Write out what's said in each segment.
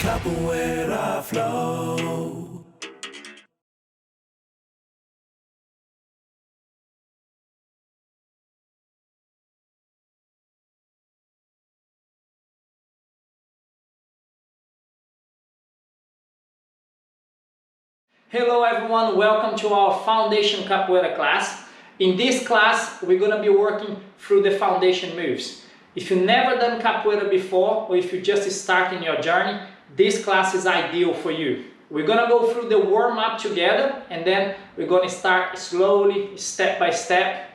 Capoeira flow. Hello everyone, welcome to our Foundation Capoeira class. In this class, we're going to be working through the foundation moves. If you've never done Capoeira before, or if you're just starting your journey, this class is ideal for you. We're going to go through the warm-up together, and then we're going to start slowly, step by step.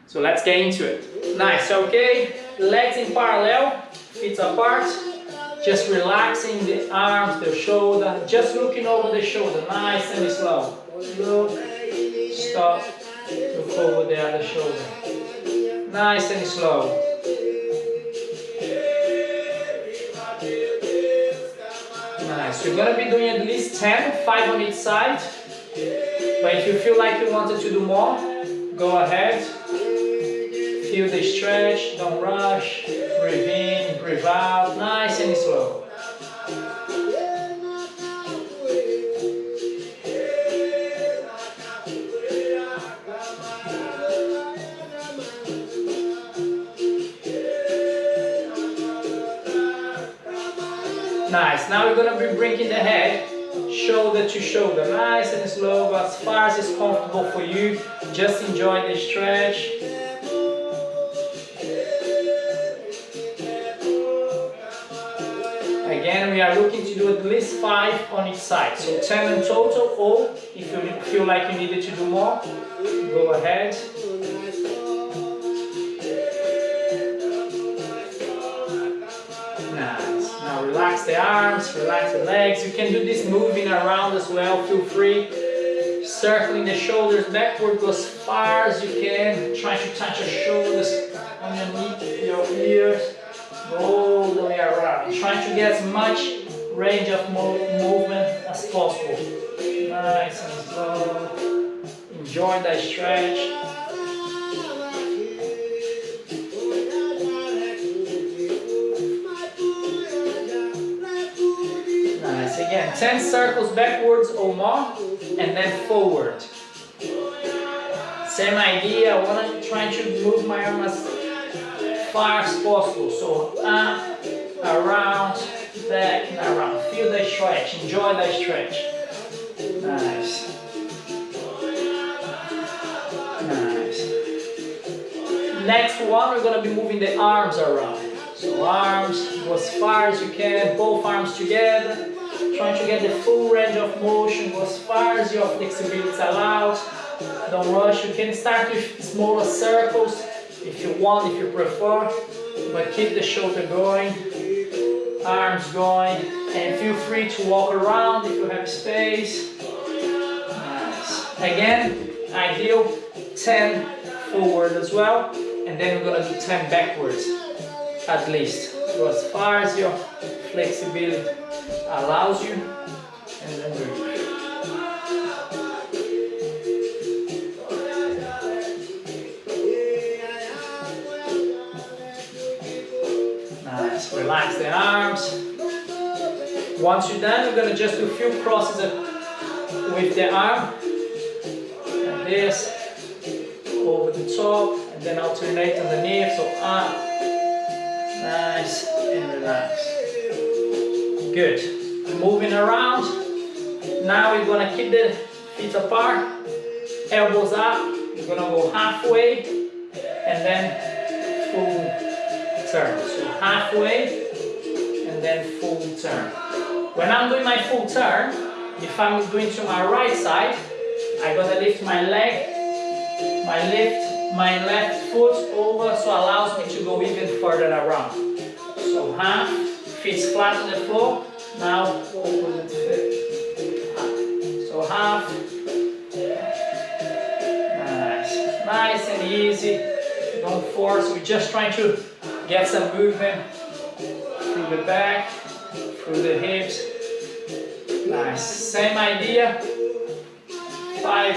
So let's get into it. Nice, okay? Legs in parallel, feet apart. Just relaxing the arms, the shoulder, just looking over the shoulder, nice and slow. Look, stop, look over the other shoulder. Nice and slow. Nice, you're going to be doing at least 10, 5 on each side. But if you feel like you wanted to do more, go ahead. Feel the stretch, don't rush. Breathe in, breathe out, nice and slow. Nice, now we're going to be bringing the head shoulder to shoulder, nice and slow, as far as it's comfortable for you. Just enjoy the stretch. Again, we are looking to do at least 5 on each side, so 10 in total, or if you feel like you needed to do more, go ahead. Nice. Now relax the arms, relax the legs. You can do this moving around as well, feel free. Circling the shoulders backward, go as far as you can. Try to touch your shoulders underneath your ears. All the way around. Trying to get as much range of movement as possible. Nice and slow. Enjoy that stretch. Nice. Again, 10 circles backwards or more, and then forward. Same idea. I want to try to move my arm as far as possible, so up, around, back and around. Feel the stretch, enjoy that stretch. Nice. Nice. Next one, we're going to be moving the arms around. So arms, go as far as you can, both arms together. Trying to get the full range of motion, go as far as your flexibility allows. Don't rush, you can start with smaller circles if you want, if you prefer, but keep the shoulder going, arms going, and feel free to walk around if you have space. Nice. Again, ideal 10 forward as well, and then we're going to do 10 backwards at least. Go as far as your flexibility allows you, and then move. Relax the arms. Once you're done, we're going to just do a few crosses with the arm. Like this. Over the top. And then alternate underneath. So up. Nice. And relax. Good. Moving around. Now we're going to keep the feet apart. Elbows up. We're going to go halfway. And then full turn. So halfway and then full turn. When I'm doing my full turn, if I'm doing to my right side, I'm gonna lift my leg, my left foot over, so allows me to go even further around. So half, feet flat on the floor. Now opposite foot. So half. Nice, nice and easy. Don't force. We're just trying to get some movement through the back, through the hips. Nice. Same idea. 5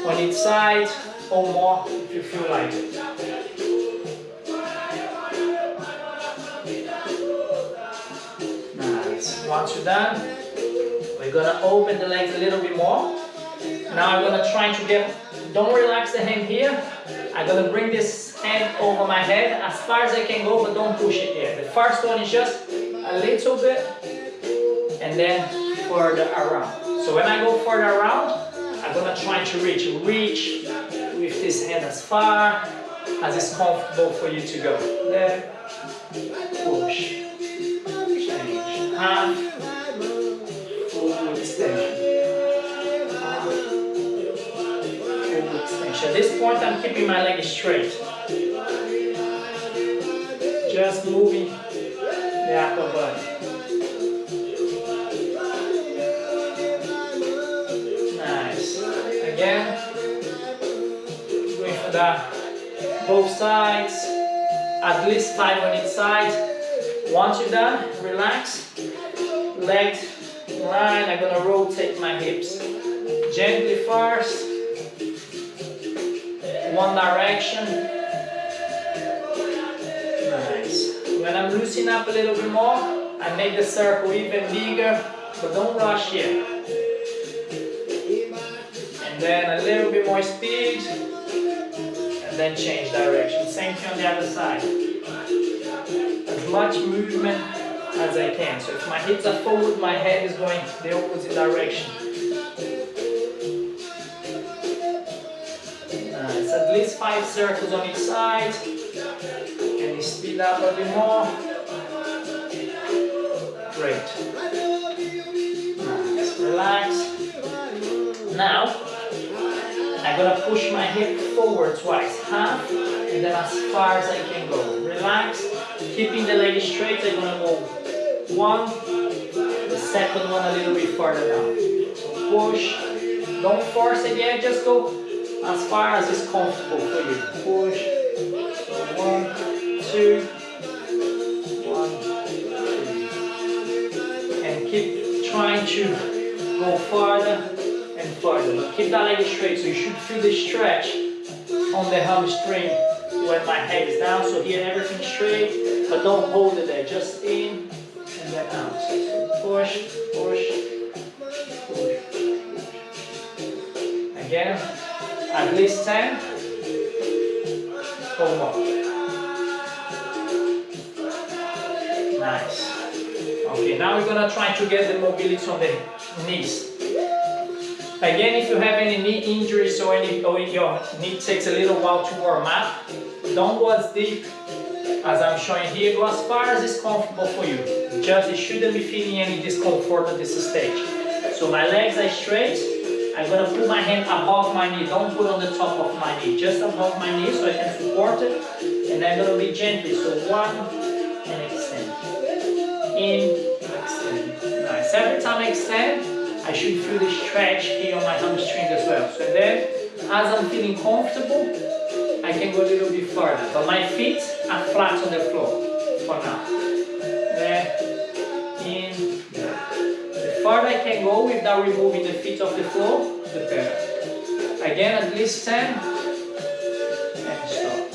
on each side or more if you feel like it. Nice. Once you're done, we're gonna open the legs a little bit more. Now I'm gonna try to get, don't relax the hand here. I'm gonna bring this hand over my head as far as I can go, but don't push it yet. The first one is just a little bit, and then further around. So when I go further around, I'm gonna try to reach with this hand as far as it's comfortable for you to go. There, push, change, half, full extension. At this point, I'm keeping my leg straight. Just moving the upper body. Nice. Again, going for that. Both sides. At least 5 on each side. Once you're done, relax. Legs in line. I'm gonna rotate my hips gently first. One direction. Nice. When I'm loosening up a little bit more, I make the circle even bigger, but don't rush yet. And then a little bit more speed, and then change direction. Same thing on the other side. As much movement as I can. So if my hips are forward, my head is going the opposite direction. At least 5 circles on each side. Can you speed up a bit more? Great. Nice. Relax. Now, I'm gonna push my hip forward twice, half, and then as far as I can go. Relax. Keeping the leg straight, I'm gonna go 1, the second one a little bit further down. So push. Don't force it yet, just go as far as it's comfortable for you. Push. 1, 2, 1, 2. And keep trying to go farther and further. But keep that leg straight, so you should feel the stretch on the hamstring when my head is down. So here everything straight, but don't hold it there. Just in and then out. So push, push, push. Again. At least 10 or more. Nice. Okay, now we're gonna try to get the mobility on the knees. Again, if you have any knee injuries or your knee takes a little while to warm up, don't go as deep as I'm showing here. Go as far as is comfortable for you. Just you shouldn't be feeling any discomfort at this stage. So my legs are straight. I'm going to put my hand above my knee. Don't put on the top of my knee. Just above my knee so I can support it. And I'm going to be gently. So 1 and extend. In, extend. Nice. Every time I extend, I should feel the stretch here on my hamstring as well. So then, as I'm feeling comfortable, I can go a little bit further. But my feet are flat on the floor for now. There, in, there. The further I can go without removing the feet off the floor, the better. Again, at least 10, and stop.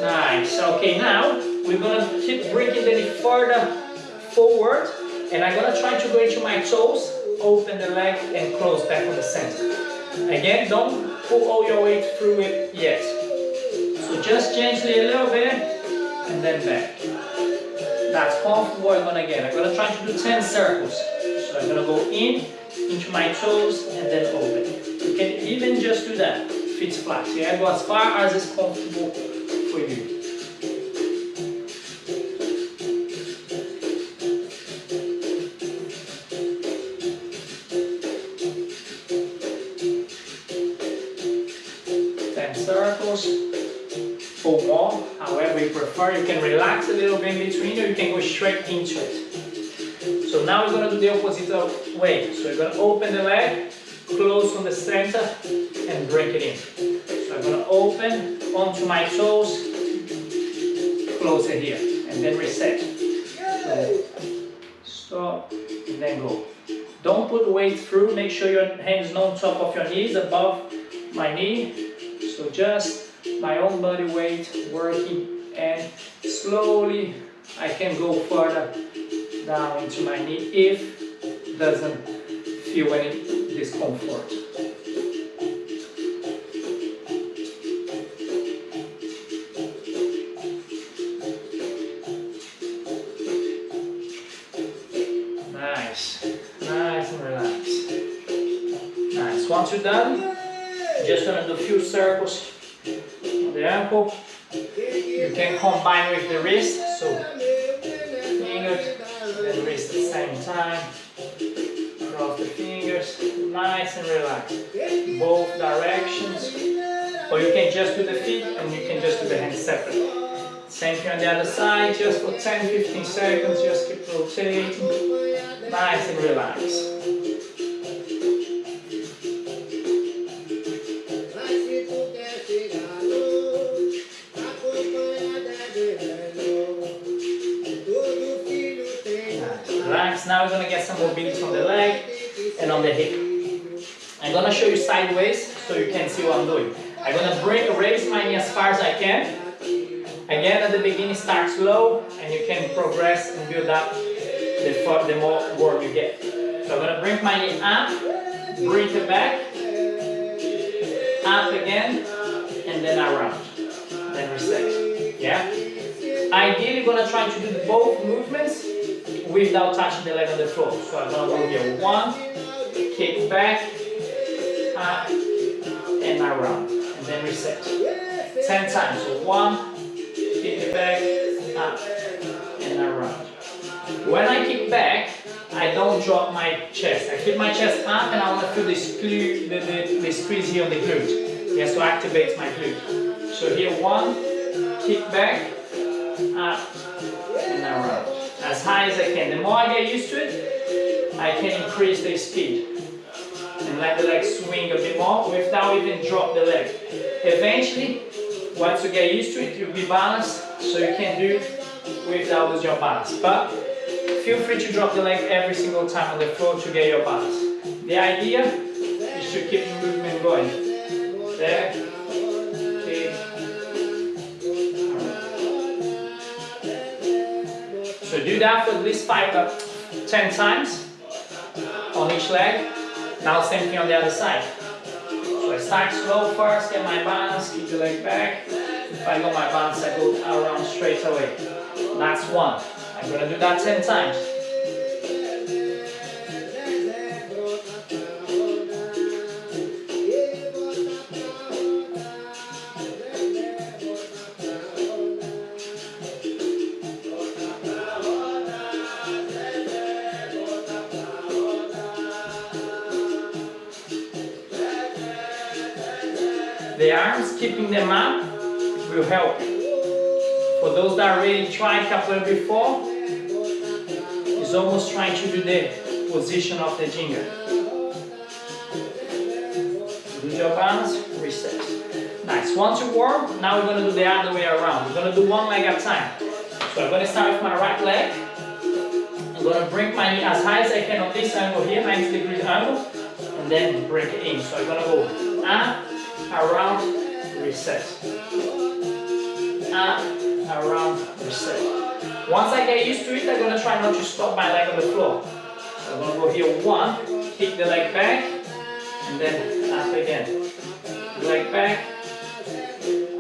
Nice. Okay, now we're gonna keep bringing the knee further forward, and I'm gonna try to go into my toes, open the leg, and close back on the center. Again, don't pull all your weight through it yet. So just gently a little bit, and then back. That's comfortable. I'm gonna try to do 10 circles. So I'm gonna go in, into my toes, and then open. You can even just do that, feet flat. Yeah, go as far as is comfortable for you. Circles or more, however you prefer. You can relax a little bit in between, or you can go straight into it. So now we're going to do the opposite way. So we're going to open the leg, close on the center, and break it in. So I'm going to open onto my toes, close it here, and then reset. So stop, and then go. Don't put weight through. Make sure your hands not on top of your knees, above my knee. So just my own body weight working and slowly I can go further down into my knee if it doesn't feel any discomfort. Nice, nice and relaxed. Nice, once you're done, just gonna do a few circles on the ankle. You can combine with the wrist, so fingers and wrist at the same time. Cross the fingers, nice and relaxed. Both directions. Or you can just do the feet and you can just do the hands separate. Same thing on the other side, just for 10-15 seconds, just keep rotating. Nice and relaxed. Relax. Now we're going to get some mobility on the leg and on the hip. I'm going to show you sideways so you can see what I'm doing. I'm going to raise my knee as far as I can. Again, at the beginning, start slow and you can progress and build up the more warm you get. So I'm going to bring my knee up, bring it back, up again, and then around. Then reset. Yeah? Ideally, you're going to try to do both movements without touching the leg on the floor. So I'm going to go here. 1, kick back, up, and around. And then reset. 10 times. So 1, kick it back, up, and around. When I kick back, I don't drop my chest. I keep my chest up and I want to feel the squeeze here on the glute. Yes, to activate my glute. So here 1, kick back, up, and around. As high as I can. The more I get used to it, I can increase the speed. And let the leg swing a bit more without even drop the leg. Eventually, once you get used to it, you'll be balanced, so you can do it without losing your balance. But feel free to drop the leg every single time on the floor to get your balance. The idea is to keep the movement going. There, kick. So do that for at least 10 times on each leg. Now same thing on the other side. So I start slow first, get my balance, keep the leg back. If I got my balance, I go around straight away. That's 1. I'm going to do that 10 times. The arms, keeping them up, will help. For those that already tried capoeira before, it's almost trying to do the position of the Ginga. Lose your balance, reset. Nice. Once you're warm, now we're going to do the other way around. We're going to do one leg at a time. So I'm going to start with my right leg. I'm going to bring my knee as high as I can on this angle here, 90 degrees angle, and then bring it in. So I'm going to go up, around, reset. Up, around, reset. Once I get used to it, I'm going to try not to stop my leg on the floor. So I'm going to go here 1, kick the leg back, and then up again. Leg back,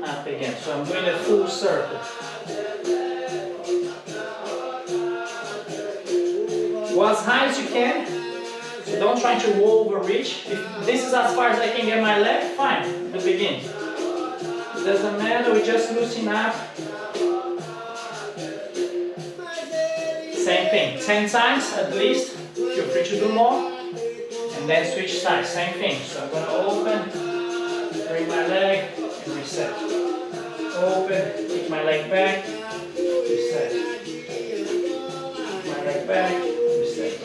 up again. So I'm doing a full circle. Go as high as you can. So don't try to overreach. If this is as far as I can get my leg, fine, at the beginning. It doesn't matter, we just loosen up. Same thing, 10 times at least. Feel free to do more. And then switch sides, same thing. So I'm going to open, bring my leg, and reset. Open, kick my leg back, reset. Kick my leg back, reset.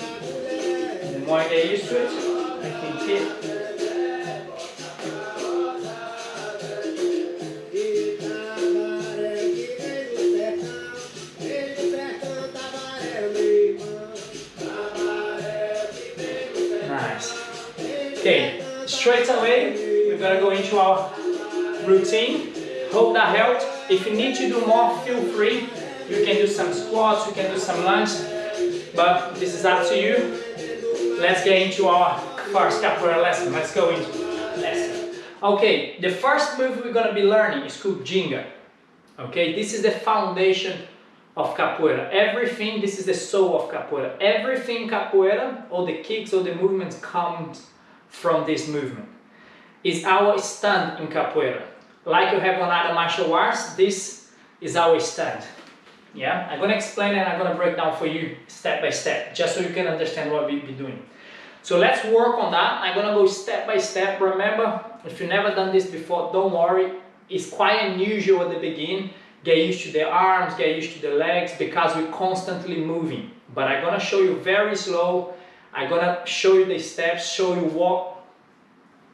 And the more I get used to it, I can keep. Okay, straight away we're going to go into our routine. Hope that helped. If you need to do more, feel free. You can do some squats, you can do some lunges, but this is up to you. Let's get into our first capoeira lesson. Let's go into lesson. Okay, the first move we're going to be learning is called Ginga. Okay, this is the foundation of capoeira. Everything, this is the soul of capoeira. Everything capoeira, all the kicks, all the movements comes from this movement. It's our stand in capoeira. Like you have on other martial arts, this is our stand. Yeah, I'm gonna explain and I'm gonna break down for you step by step, just so you can understand what we'll be doing. So let's work on that. I'm gonna go step by step. Remember, if you've never done this before, don't worry. It's quite unusual at the beginning. Get used to the arms, get used to the legs, because we're constantly moving. But I'm gonna show you very slow. I'm gonna show you the steps, show you what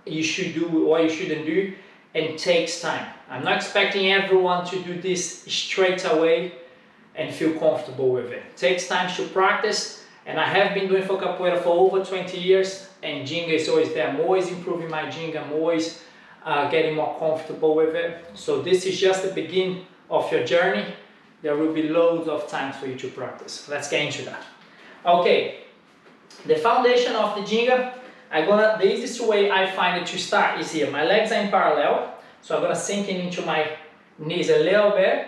you should do, what you shouldn't do, and it takes time. I'm not expecting everyone to do this straight away and feel comfortable with it. It takes time to practice, and I have been doing for capoeira for over 20 years, and Ginga is always there. I'm always improving my Ginga, I'm always getting more comfortable with it. So this is just the beginning of your journey. There will be loads of times for you to practice. Let's get into that. Okay, the foundation of the Ginga, the easiest way I find it to start is here. My legs are in parallel, so I'm gonna sink into my knees a little bit,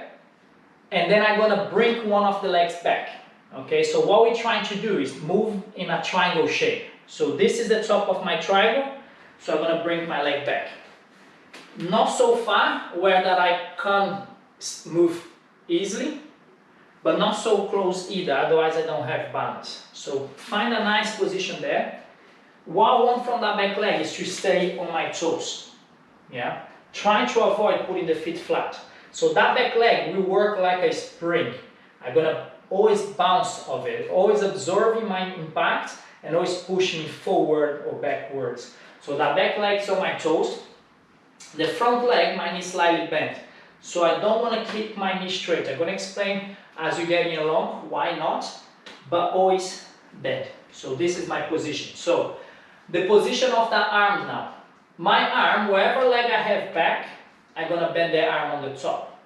and then I'm gonna bring one of the legs back. Okay, so what we're trying to do is move in a triangle shape. So this is the top of my triangle, so I'm gonna bring my leg back. Not so far where that I can't move easily, but not so close either, otherwise I don't have balance. So find a nice position there. What I want from that back leg is to stay on my toes. Yeah, trying to avoid putting the feet flat. So that back leg will work like a spring. I'm gonna always bounce of it, always absorbing my impact and always pushing forward or backwards. So that back leg is on my toes. The front leg, my knee slightly bent. So I don't want to keep my knee straight. I'm gonna explain as you're getting along why not, but always bend. So this is my position. So the position of that arm now. My arm, wherever leg I have back, I'm gonna bend the arm on the top.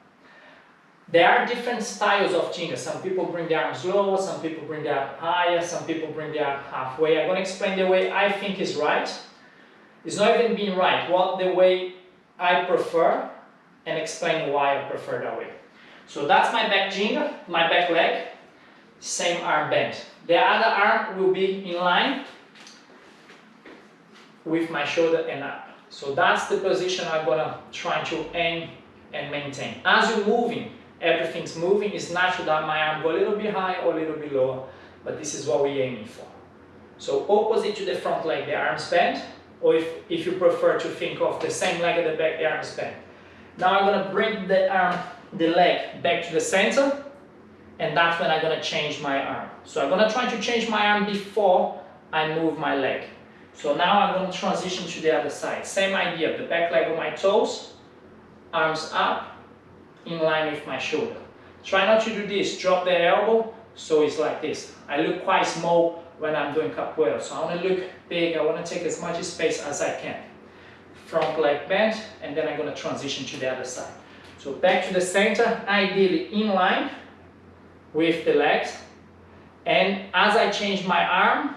There are different styles of Ginga. Some people bring the arms lower, some people bring the arm higher, some people bring the arm halfway. I'm gonna explain the way I think is right. It's not even being right, what the way I prefer, and explain why I prefer that way. So that's my back Ginga, my back leg, same arm bend. The other arm will be in line with my shoulder and up. So that's the position I'm gonna try to aim and maintain. As you're moving, everything's moving. It's natural that my arm go a little bit high or a little bit lower, but this is what we're aiming for. So opposite to the front leg, the arms bend, or if you prefer to think of the same leg at the back, the arms bend. Now I'm gonna bring the leg back to the center, and that's when I'm gonna change my arm. So I'm gonna try to change my arm before I move my leg. So now I'm going to transition to the other side. Same idea, the back leg on my toes, arms up, in line with my shoulder. Try not to do this, drop the elbow, so it's like this. I look quite small when I'm doing capoeira, so I want to look big, I want to take as much space as I can. Front leg bent, and then I'm going to transition to the other side. So back to the center, ideally in line with the legs, and as I change my arm,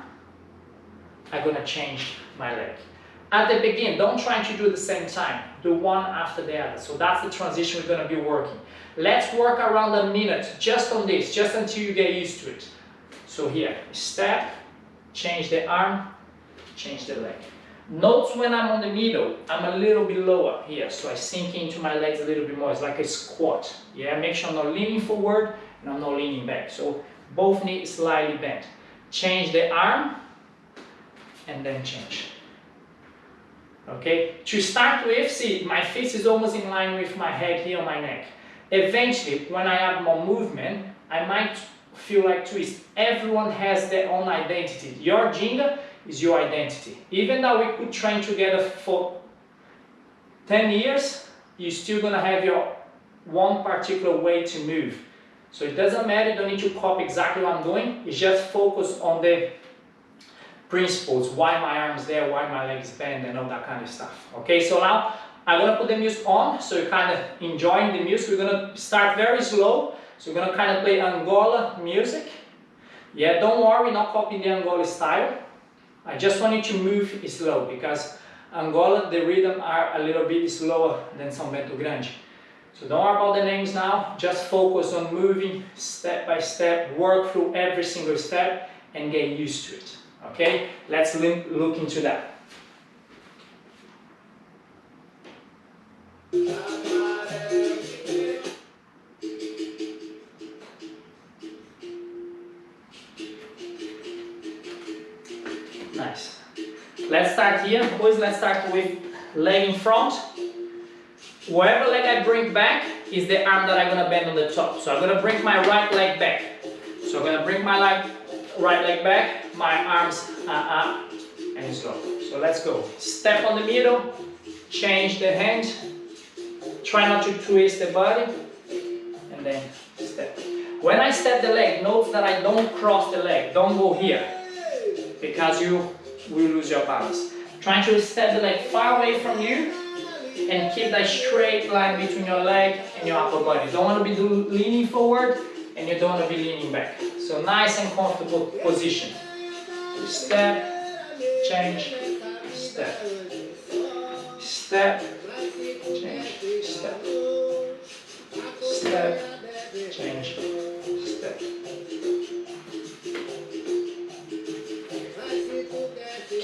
I'm gonna change my leg. At the beginning, don't try to do at the same time. Do one after the other. So that's the transition we're gonna be working. Let's work around a minute just on this, just until you get used to it. So here, step, change the arm, change the leg. Notice when I'm on the middle, I'm a little bit lower here, so I sink into my legs a little bit more. It's like a squat. Yeah, make sure I'm not leaning forward and I'm not leaning back. So both knees slightly bent. Change the arm, and then change. Okay, to start with, see, my face is almost in line with my head here on my neck. Eventually, when I have more movement, I might feel like twist. Everyone has their own identity. Your Ginga is your identity. Even though we could train together for 10 years, you're still gonna have your one particular way to move. So it doesn't matter, you don't need to copy exactly what I'm doing, it's just focus on the principles, why my arm's there, why my legs bend, and all that kind of stuff. Okay, so now I'm gonna put the music on, so you're kind of enjoying the music. We're gonna start very slow, so we're gonna kind of play Angola music. Yeah, don't worry, not copying the Angola style. I just want you to move slow, because Angola, the rhythm are a little bit slower than São Bento Grande. So don't worry about the names now, just focus on moving step by step, work through every single step and get used to it. Okay, let's look into that. Nice. Let's start here. Always let's start with leg in front. Whatever leg I bring back is the arm that I'm gonna bend on the top. So I'm gonna bring my right leg back. So I'm gonna bring my right leg back. My arms are up and slow. So let's go. Step on the middle. Change the hand. Try not to twist the body. And then step. When I step the leg, note that I don't cross the leg. Don't go here, because you will lose your balance. Trying to step the leg far away from you and keep that straight line between your leg and your upper body. You don't want to be leaning forward and you don't want to be leaning back. So nice and comfortable position. Step, change, step. Step, change, step. Step, change, step.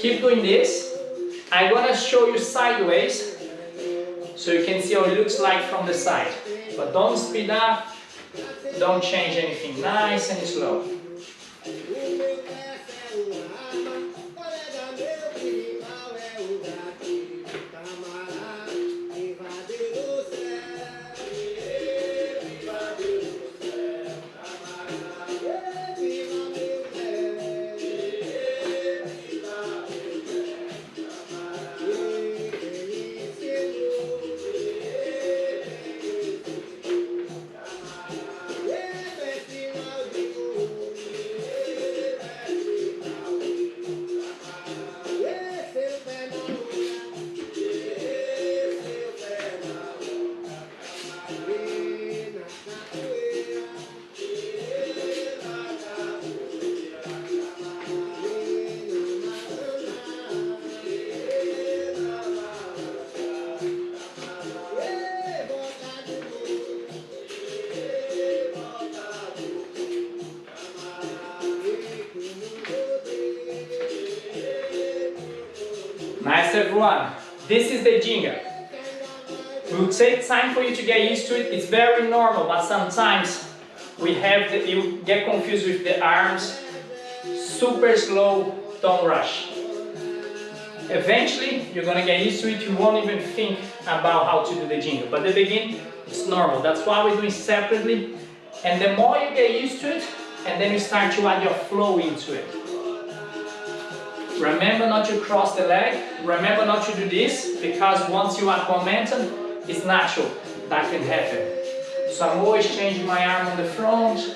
Keep doing this. I'm gonna show you sideways so you can see how it looks like from the side. But don't speed up, don't change anything. Nice and slow. Nice everyone, this is the Ginga. It will take time for you to get used to it. It's very normal, but sometimes you get confused with the arms. Super slow, don't rush. Eventually, you're gonna get used to it. You won't even think about how to do the Ginga. But at the beginning, it's normal. That's why we're doing separately. And the more you get used to it, and then you start to add your flow into it. Remember not to cross the leg. Remember not to do this, because once you add momentum, it's natural. That can happen. So I'm always changing my arm on the front.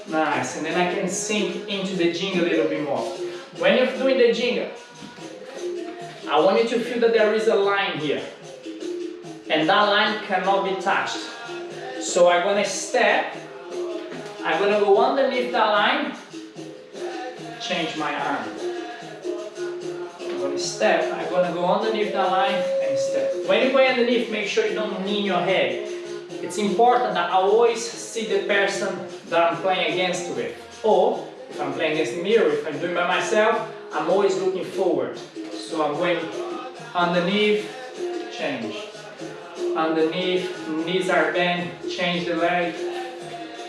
Nice. And then I can sink into the Ginga a little bit more. When you're doing the Ginga, I want you to feel that there is a line here. And that line cannot be touched. So I'm going to step. I'm going to go underneath that line. Change my arm. I'm going to step. I'm going to go underneath that line and step. When you go underneath, make sure you don't lean your head. It's important that I always see the person that I'm playing against with. Or, if I'm playing against the mirror, if I'm doing by myself, I'm always looking forward. So I'm going underneath, change. Underneath, knees are bent, change the leg,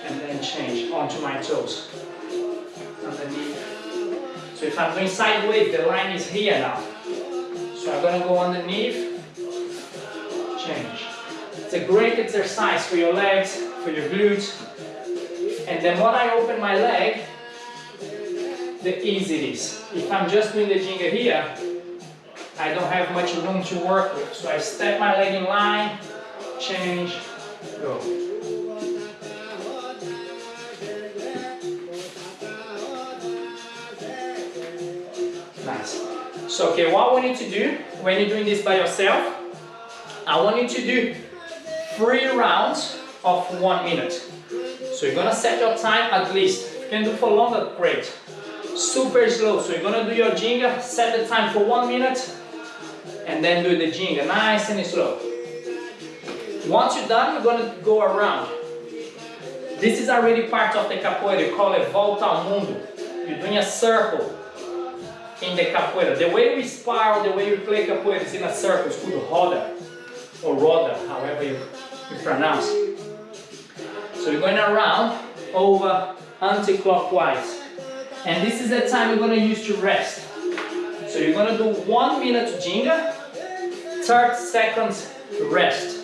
and then change onto my toes. Underneath. So if I'm going sideways, the line is here now. So I'm going to go underneath, change. It's a great exercise for your legs, for your glutes. And then when I open my leg, the easier it is. If I'm just doing the Ginga here, I don't have much room to work with. So I step my leg in line, change, go. Nice. So okay, what we need to do when you're doing this by yourself, I want you to do 3 rounds of 1 minute. So you're gonna set your time at least. If you can do for longer, great. Super slow. So you're gonna do your Ginga, set the time for 1 minute, and then do the Ginga, nice and slow. Once you're done, you're gonna go around. This is already part of the Capoeira. You call it Volta ao Mundo. You're doing a circle in the Capoeira. The way we spar, the way we play Capoeira is in a circle. It's called roda, or roda, however you pronounce. So you're going around, over, anti-clockwise. And this is the time you're going to use to rest. So you're going to do 1 minute Ginga, 30 seconds rest.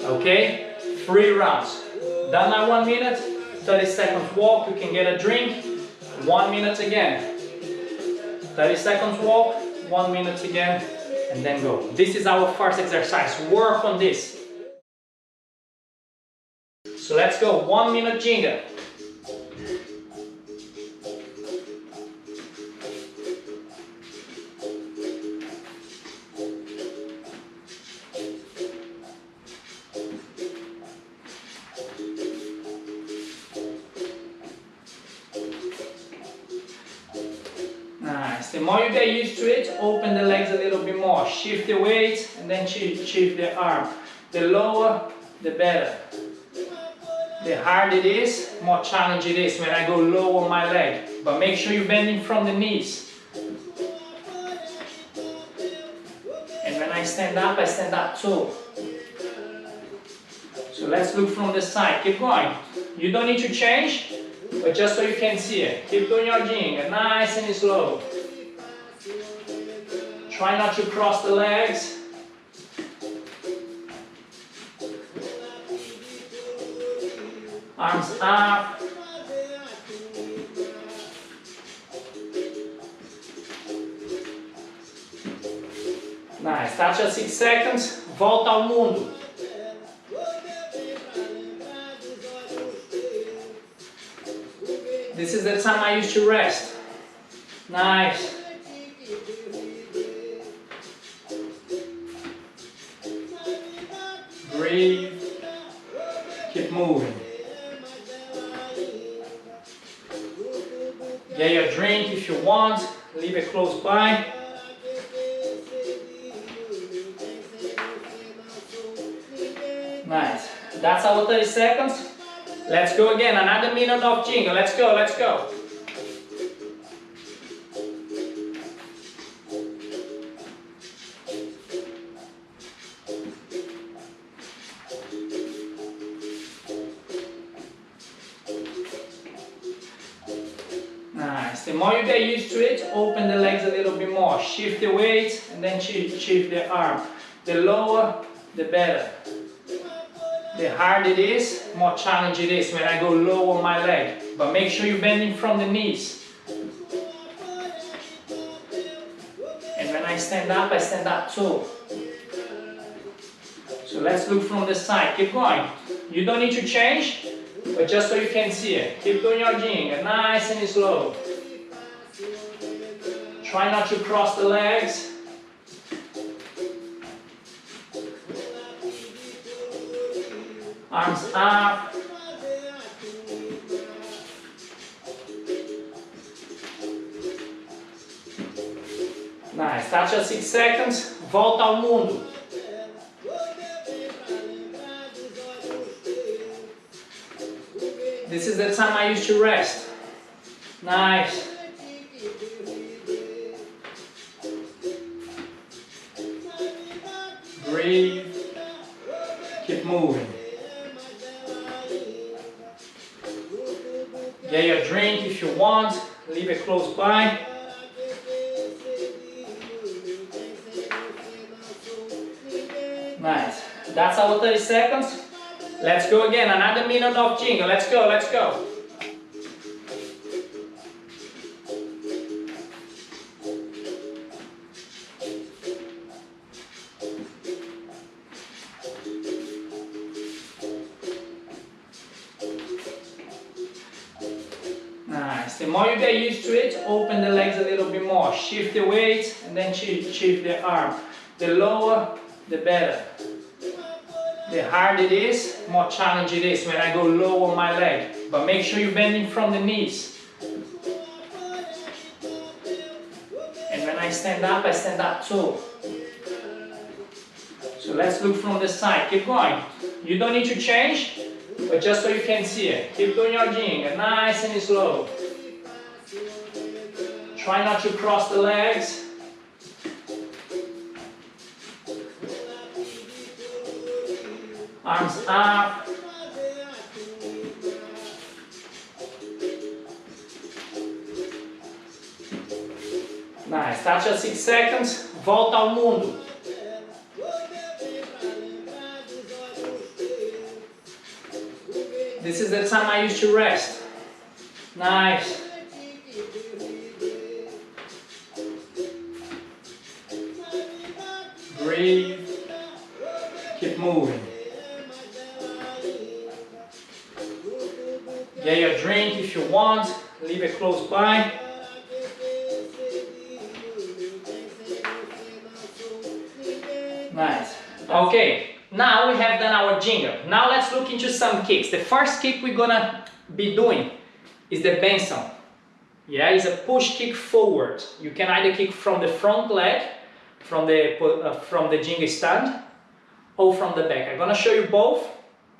Okay? 3 rounds. Done my 1 minute, 30 seconds walk, you can get a drink, 1 minute again. 30 seconds walk, 1 minute again, and then go. This is our first exercise. Work on this. So let's go. 1 minute Ginga. Nice. The more you get used to it, open the legs a little bit more. Shift the weight and then shift the arm. The lower, the better. The harder it is, more challenge it is when I go lower my leg. But make sure you're bending from the knees. And when I stand up too. So let's look from the side. Keep going. You don't need to change, but just so you can see it. Keep doing your Ginga, nice and slow. Try not to cross the legs. Arms up. Nice. Touch at 6 seconds. Volta ao mundo. This is the time I used to rest. Nice. Breathe. Keep moving. Get your drink if you want. Leave it close by. Nice. That's our 30 seconds. Let's go again. Another minute of Ginga. Let's go, let's go. Nice. The more you get used to it, open the legs a little bit more. Shift the weight and then shift the arm. The lower, the better. The harder it is, more challenge it is when I go lower my leg. But make sure you're bending from the knees. And when I stand up too. So let's look from the side. Keep going. You don't need to change, but just so you can see it. Keep doing your Ginga, nice and slow. Try not to cross the legs. Arms up. Nice. Touch at 6 seconds. Volta ao mundo. This is the time I used to rest. Nice. Breathe. Keep moving. Get your drink if you want. Leave it close by. Nice. That's our 30 seconds. Let's go again. Another minute of Ginga. Let's go, let's go. Nice. The more you get used to it, open the legs a little bit more. Shift the weight and then shift the arm. The lower, the better. The harder it is, more challenge it is when I go low on my leg. But make sure you're bending from the knees. And when I stand up too. So let's look from the side. Keep going. You don't need to change, but just so you can see it. Keep doing your Ginga, nice and slow. Try not to cross the legs. Arms up. Nice. Touch at 6 seconds. Volta ao mundo. This is the time I used to rest. Nice. Breathe. Keep moving. Get your drink if you want. Leave it close by. Nice. Okay, now we have done our Ginga. Now let's look into some kicks. The first kick we're gonna be doing is the Bênção. Yeah, it's a push kick forward. You can either kick from the front leg, from the Ginga stand, or from the back. I'm gonna show you both.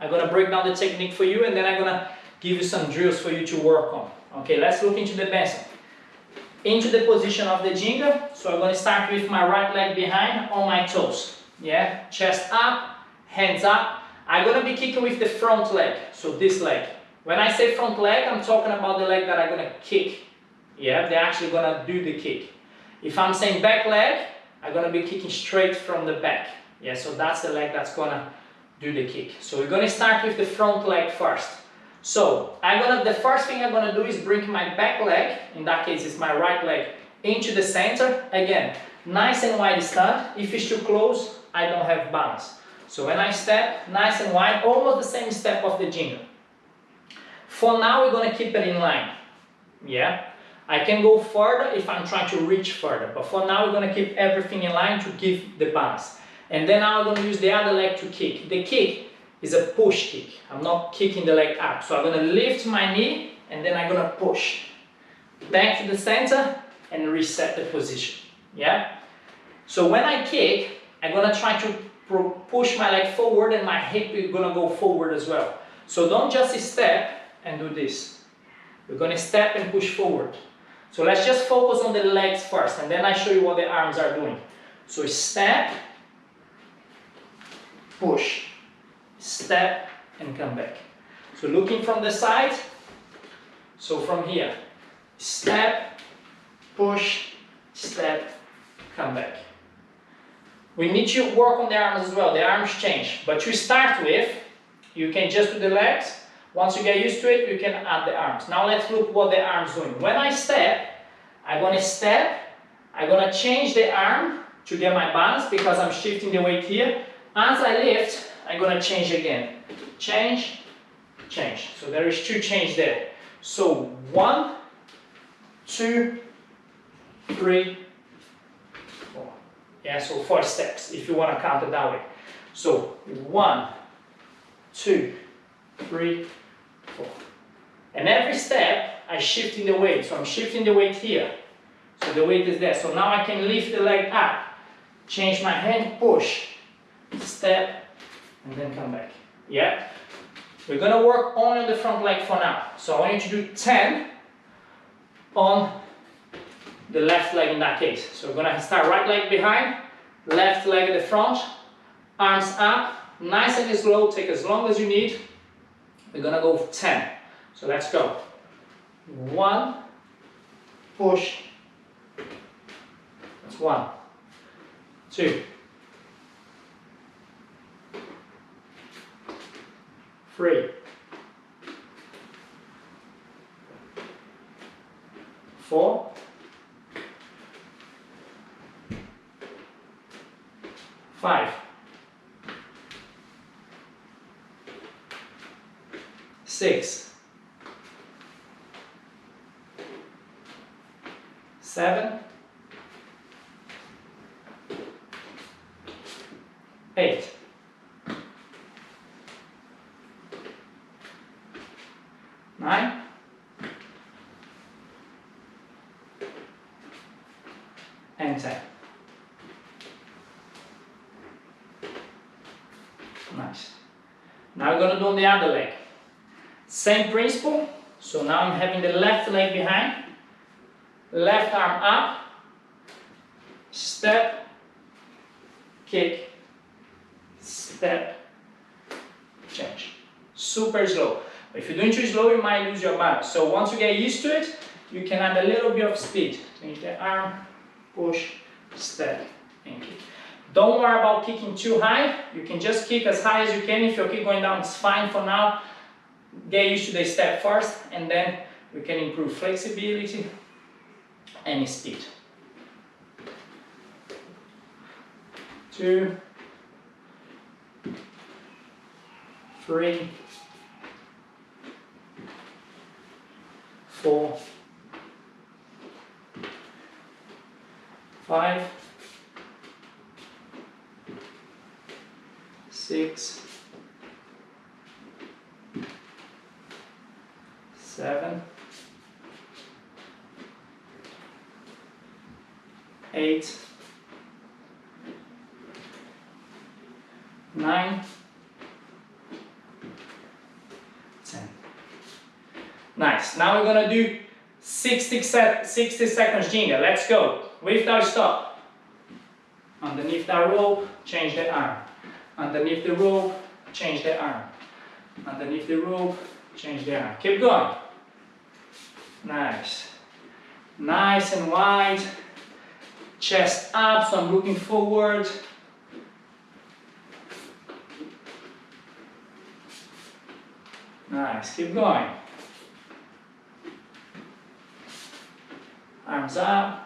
I'm gonna break down the technique for you, and then I'm gonna give you some drills for you to work on. Okay, let's look into the Bênção. Into the position of the Ginga. So I'm gonna start with my right leg behind on my toes. Yeah, chest up, hands up. I'm gonna be kicking with the front leg, so this leg. When I say front leg, I'm talking about the leg that I'm gonna kick. Yeah, they're actually gonna do the kick. If I'm saying back leg, I'm gonna be kicking straight from the back. Yeah, so that's the leg that's gonna do the kick. So we're gonna start with the front leg first. So the first thing I'm gonna do is bring my back leg, in that case it's my right leg, into the center. Again, nice and wide stand. If it's too close, I don't have balance. So when I step, nice and wide, almost the same step of the Ginga. For now, we're gonna keep it in line. Yeah, I can go further if I'm trying to reach further, but for now, we're gonna keep everything in line to give the balance. And then now I'm gonna use the other leg to kick. The kick is a push kick. I'm not kicking the leg up. So I'm gonna lift my knee and then I'm gonna push back to the center and reset the position. Yeah? So when I kick, I'm gonna try to push my leg forward and my hip is gonna go forward as well. So don't just step and do this. We're gonna step and push forward. So let's just focus on the legs first and then I show you what the arms are doing. So step, push, step and come back. So looking from the side, so from here, step, push, step, come back. We need to work on the arms as well, the arms change. But to start with, you can just do the legs. Once you get used to it, you can add the arms. Now let's look what the arms doing. When I step, I'm gonna change the arm to get my balance because I'm shifting the weight here. As I lift, I'm gonna change again. Change, change. So there is 2 change there. So 1, 2, 3, 4. Yeah, so 4 steps if you want to count it that way. So 1, 2, 3, 4. And every step I shift in the weight. So I'm shifting the weight here. So the weight is there. So now I can lift the leg up. Change my hand, push, step, and then come back. Yeah? We're gonna work only on the front leg for now. So I want you to do 10 on the left leg in that case. So we're gonna start right leg behind, left leg at the front, arms up, nice and slow, take as long as you need. We're gonna go 10. So let's go. 1, push. That's 1, 2, 3, 4, 5, 6, 7, 8, 9, and 10. Nice. Now we're going to do on the other leg. Same principle. So now I'm having the left leg behind, left arm up, step, kick, step, change. Super slow. If you're doing too slow, you might lose your balance. So once you get used to it, you can add a little bit of speed. Change the arm, push, step, and kick. Don't worry about kicking too high. You can just kick as high as you can. If your kick going down, it's fine for now. Get used to the step first, and then we can improve flexibility and speed. 2, 3, 4, 5, 6, 7, 8, 9, 10. Nice. Now we're gonna do 60 seconds Ginga. Let's go. Without stop. Underneath that rope, change the arm. Underneath the rope, change the arm. Underneath the rope, change the arm. Keep going. Nice. Nice and wide. Chest up, so I'm looking forward. Nice. Keep going. Arms up.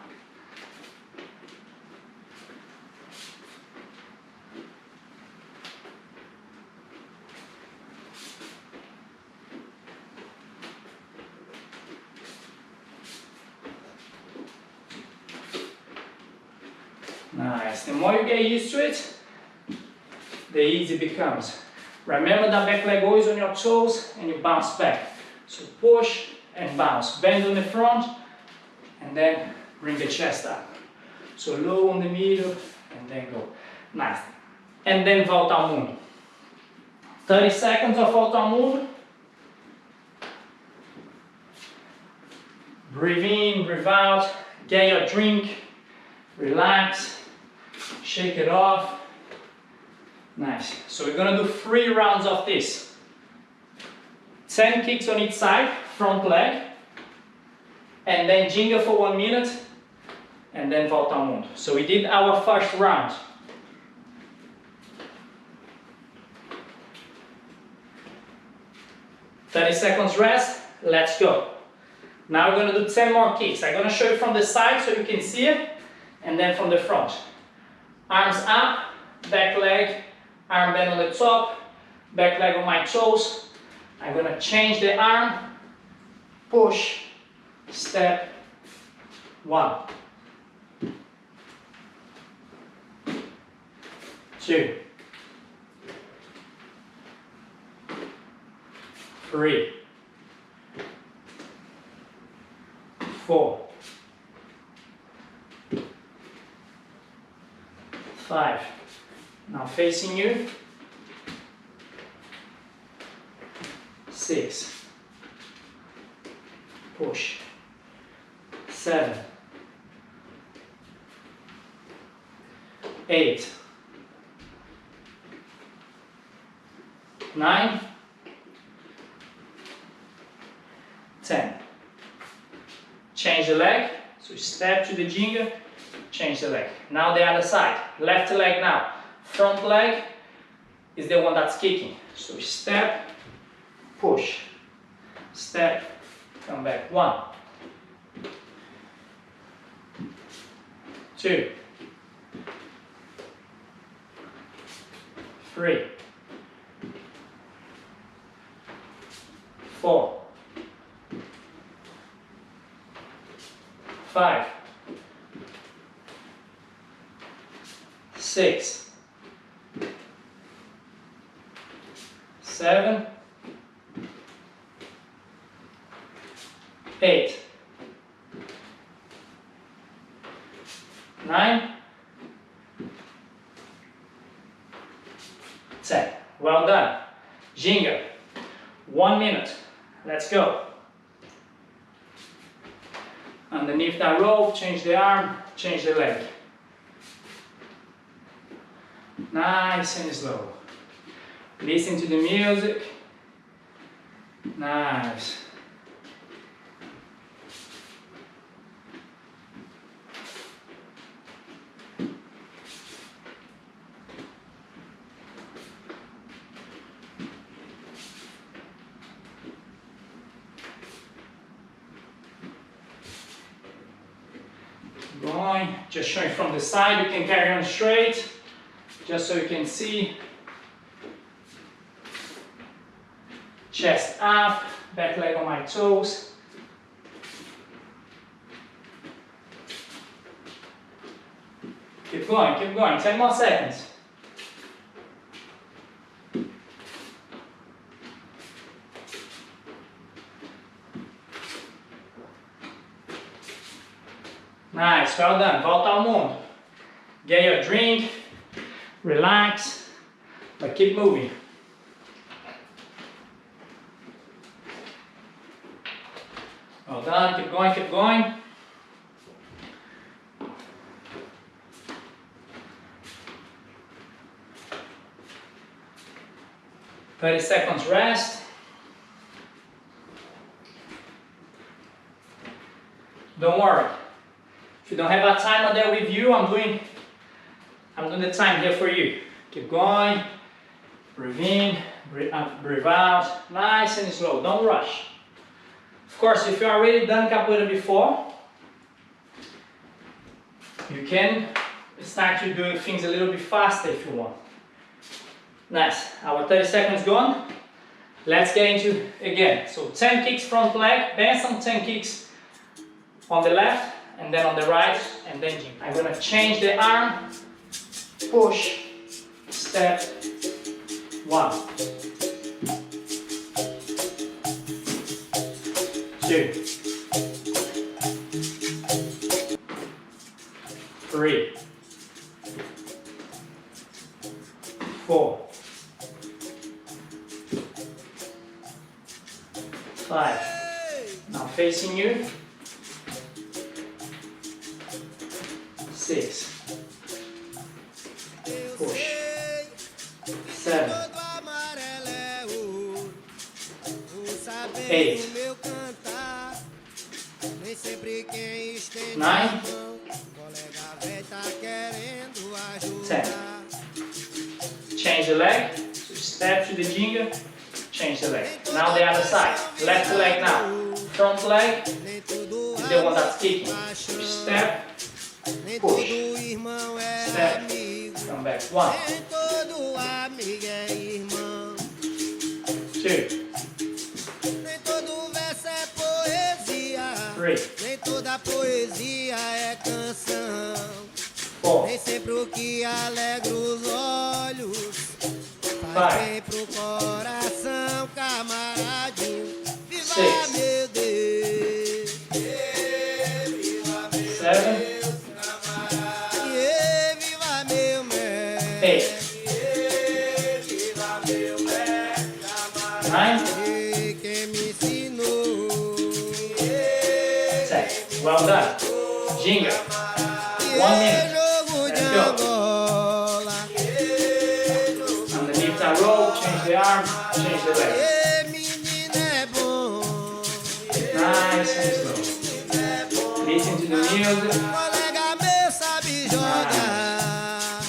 Nice. The more you get used to it, the easier it becomes. Remember that back leg always on your toes and you bounce back. So push and bounce. Bend on the front and then bring the chest up. So low on the middle and then go. Nice. And then volta ao mundo. 30 seconds of volta ao mundo. Breathe in, breathe out. Get your drink. Relax. Shake it off. Nice. So we're gonna do 3 rounds of this. 10 kicks on each side, front leg, and then Ginga for 1 minute, and then volta ao mundo. So we did our first round. "30 seconds rest, let's go. Now we're gonna do 10 more kicks. I'm gonna show you from the side so you can see it, and then from the front. Arms up, back leg, arm bend on the top, back leg on my toes. I'm gonna change the arm, push, step, 1, 2, 3, 4, 5. Now facing you. 6. Push. 7. 8. 9. 10. Change the leg. So step to the Ginga. Change the leg. Now the other side. Left leg now. Front leg is the one that's kicking. So step, push, step, come back. 1, 2, 3, 4, 5, 6, 7, 8, 9, 10. Well done. Ginga. 1 minute. Let's go. Underneath that rope, change the arm, change the leg. Nice and slow. Listen to the music. Nice. Going, just showing from the side, you can carry on straight, just so you can see. Chest up, back leg on my toes. Keep going, 10 more seconds. Nice, well done. Volta ao mundo. Get your drink, relax, but keep moving. Well done, keep going, keep going. "30 seconds rest. Don't worry. If you don't have a timer there with you, I'm doing the time here for you. Keep going. Breathe in, breathe up, breathe out. Nice and slow. Don't rush. Of course, if you already done capoeira before, you can start to do things a little bit faster if you want. Nice. Our 30 seconds gone. Let's get into again. So 10 kicks front leg, Bênção, 10 kicks on the left, and then on the right, and then Ginga. I'm gonna change the arm, push, step, 1, 2, 3, 4, 5. Now facing you. 6, push, 7, 8, 9, 10. Change the leg, so step to the Ginga, change the leg. Now the other side, left leg now, front leg is the one that's kicking. Step, push, step, come back. 1, 2, 3, Nem toda poesia é canção. 4, Nem sempre o que alegra os olhos faz bem pro coração, camaradinho. Viva 6, meu Deus, viva meu 7, Deus, camarada. Viva meu mestre, 8, viva meu mestre, camarada. 9, Quem me ensinou. 10. Well done. Ginga. 1 minute. Let's go. Underneath that rope, change the arm, change the leg. Nice and slow. Listen to the music. Colega meu sabe jogar,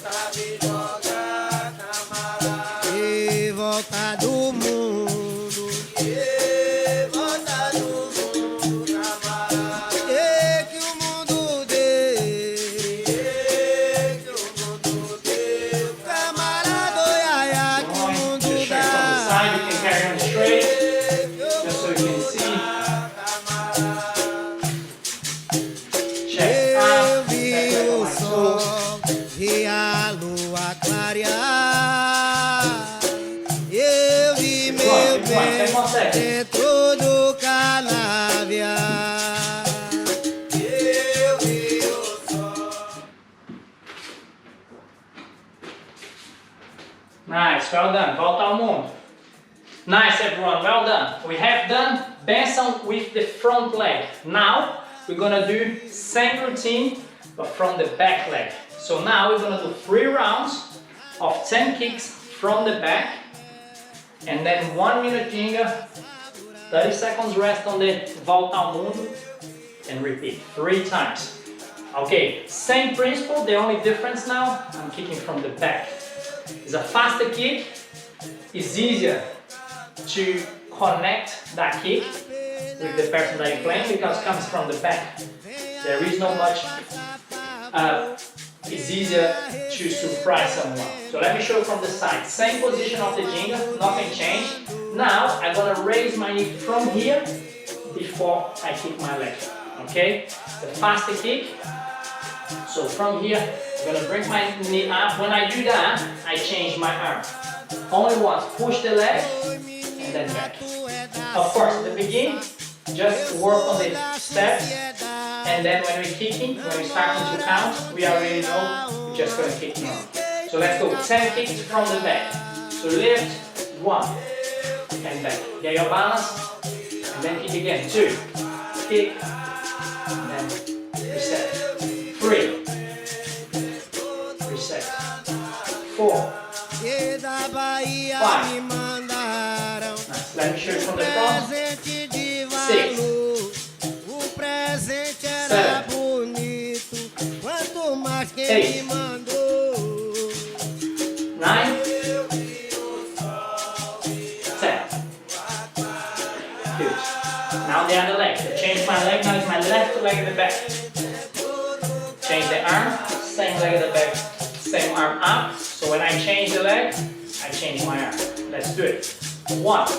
sabe jogar, camarada. E volta do mundo, volta do mundo, camarada. E que o mundo deu, que o mundo deu, camarada. Oi, ai, ai, que o Going. mundo Just straight from the side, you can carry on straight. Just so you can see. Chest Eu up, vi back leg on o my sol, toes. vi a lua clarear. Eu vi Keep meu going, 10 bem more seconds. dentro do carro. Nice, well done. Volta ao mundo. Nice, everyone, well done. We have done Bênção with the front leg. Now, we're gonna do same routine, but from the back leg. So now we're gonna do 3 rounds of 10 kicks from the back, and then 1 minute Ginga, 30 seconds rest on the Volta ao mundo, and repeat 3 times. Okay, same principle, the only difference now, I'm kicking from the back. It's a faster kick, it's easier to connect that kick with the person that you're playing because it comes from the back. There is no much, it's easier to surprise someone. So let me show you from the side. Same position of the Ginga, nothing changed. Now I'm gonna raise my knee from here before I kick my leg. Okay? The faster kick. So from here, I'm gonna bring my knee up. When I do that, I change my arm. Only once, push the leg and then back. Of course, at the beginning, just work on the steps, and then when we're kicking, when we're starting to count, we already know we're just gonna kick normal. So let's go, 10 kicks from the back. So lift, 1, and back. Get your balance, and then kick again, 2, kick, and then reset. 3, reset. 4, 5. Nice. Let me show you from the front. 6, 7, 8, 9, 10. Good. Now the other leg. So change my leg. Now it's my left leg in the back. Change the arm. Same leg in the back. Same arm up. So when I change the leg, I change my arm. Let's do it. 1, 2.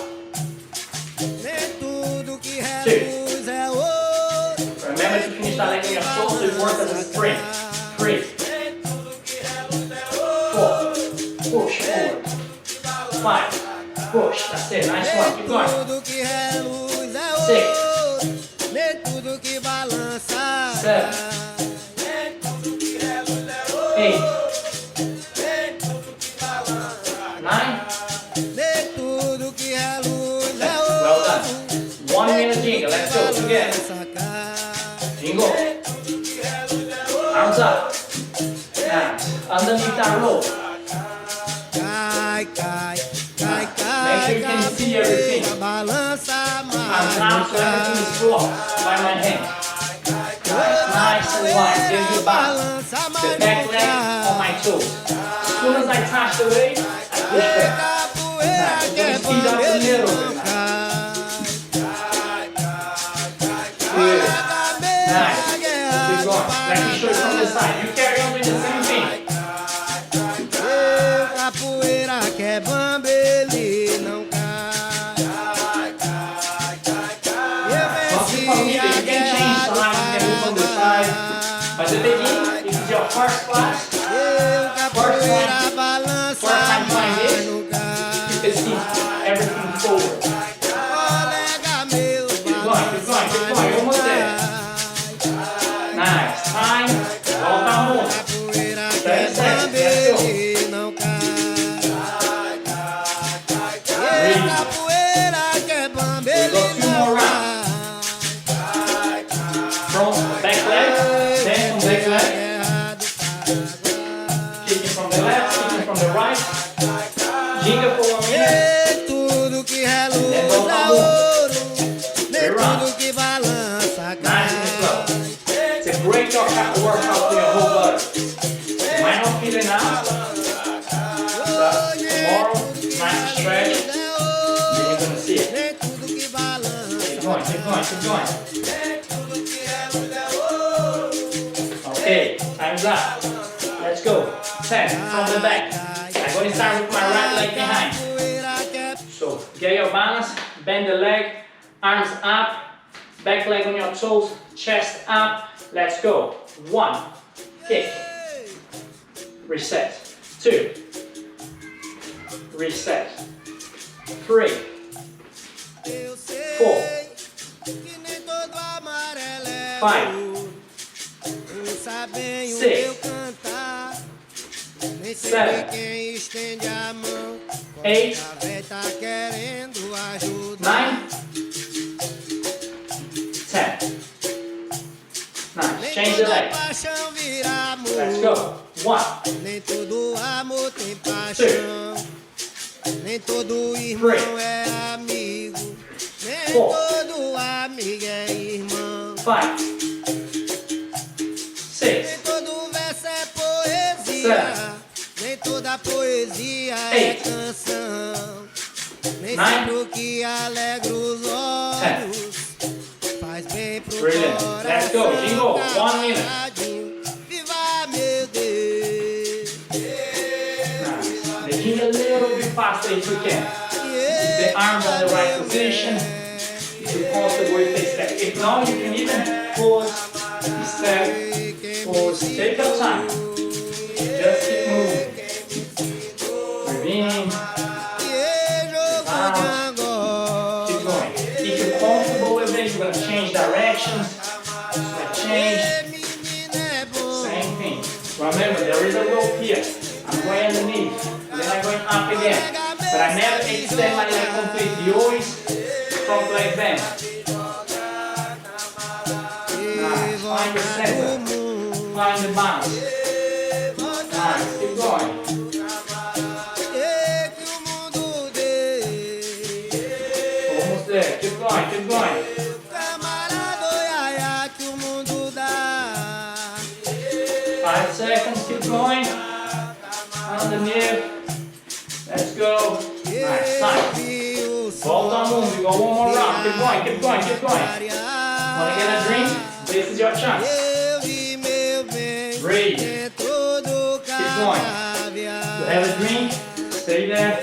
Remember to finish that leg on your toes so it works as a spring. 3, 4, push forward. 5, push. That's it. Nice one. Keep going. 6, 7, 8, 9. Well done. 1 minute Ginga. Let's go together. Jingo. Arms up. And underneath that rope. Make sure you can see everything. Arms up so everything is blocked by my hand. Nice and wide. There's your balance. The back leg on my toes. As soon as I touch the weight, I push back. Nice. We're going to speed up a little bit now. Good. Nice. Keep going. Let me show you from the side. You carry on doing the same thing. Capoeira que é bamba, ele não cai. Nossa família, you can change time, you can move on the side. But the beginning, this is your first class. First time trying this. You can see everything forward. Keep going, almost there. Nice, time, volta ao mundo. 30 seconds, let's go. Breathe. We've got 2 more rounds. Front, back leg, then from back leg. Kicking from the left, kicking from the right. Ginga for 1 minute. Then volta ao mundo. 3 rounds. Nice and slow. It's a great workout for your whole body. You might not feel it now, but tomorrow, nice stretch, then you're gonna see it. Keep going, keep going, keep going. Okay, time's up. Let's go. 10 from the back. I'm going to start with my right leg behind. So get your balance, bend the leg, arms up, back leg on your toes, chest up. Let's go. 1, kick, reset. 2, reset. 3, 4, 5, 6, 7, 8, Tá querendo ajuda. 9, 10. Nice. Change the leg. Paixão vira amor. Let's go. 1, Nem todo amor tem paixão. Nem todo irmão é amigo. Nem 4, todo amigo é irmão. 5, 6, Nem todo verso é poesia. 7, Nem toda poesia é 8, canção. Nem 9, sempre o que alegra os olhos faz bem pro Brilliant. coração. Let's go. Jingle. 1 minute. Caladinho. Viva meu Deus. Nice. The Ginga a little bit faster if you can. Keep the arms on the right position. If you're comfortable with the step. If not, you can even pause, step, pause. Take your time. Just keep moving. Breathe in. Out. Keep going. If you're comfortable with it, you're going to change directions. Change. Same thing. Remember, there is a rope here. I'm going underneath. Then I'm going up again. But I never extend my leg completely. Always front leg bend. Nice. Find the center. Find the bounce. Nice. Keep going. Almost there. Keep going. Keep going. 5 seconds. Keep going. Underneath. Let's go. Nice. Nice. Volta ao mundo. We go one more round. Keep going. Keep going. Keep going. Wanna get a drink? This is your chance. Breathe. Keep going. You have a drink. Stay there.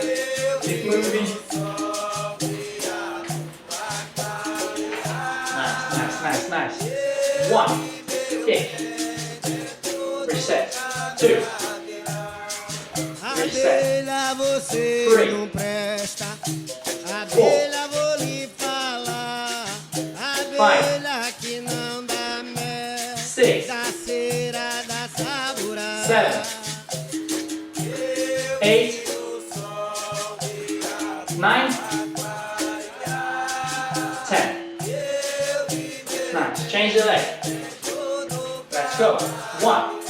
Keep moving. Nice, nice, nice. 1, kick. Reset. 2. Abelha, você 3. não presta. Abelha, vou lhe falar. Abelha que não dá mel. 6. Da cera da sabura. 7. 8. 9. 10. Nice. Change the leg. Let's go. 1.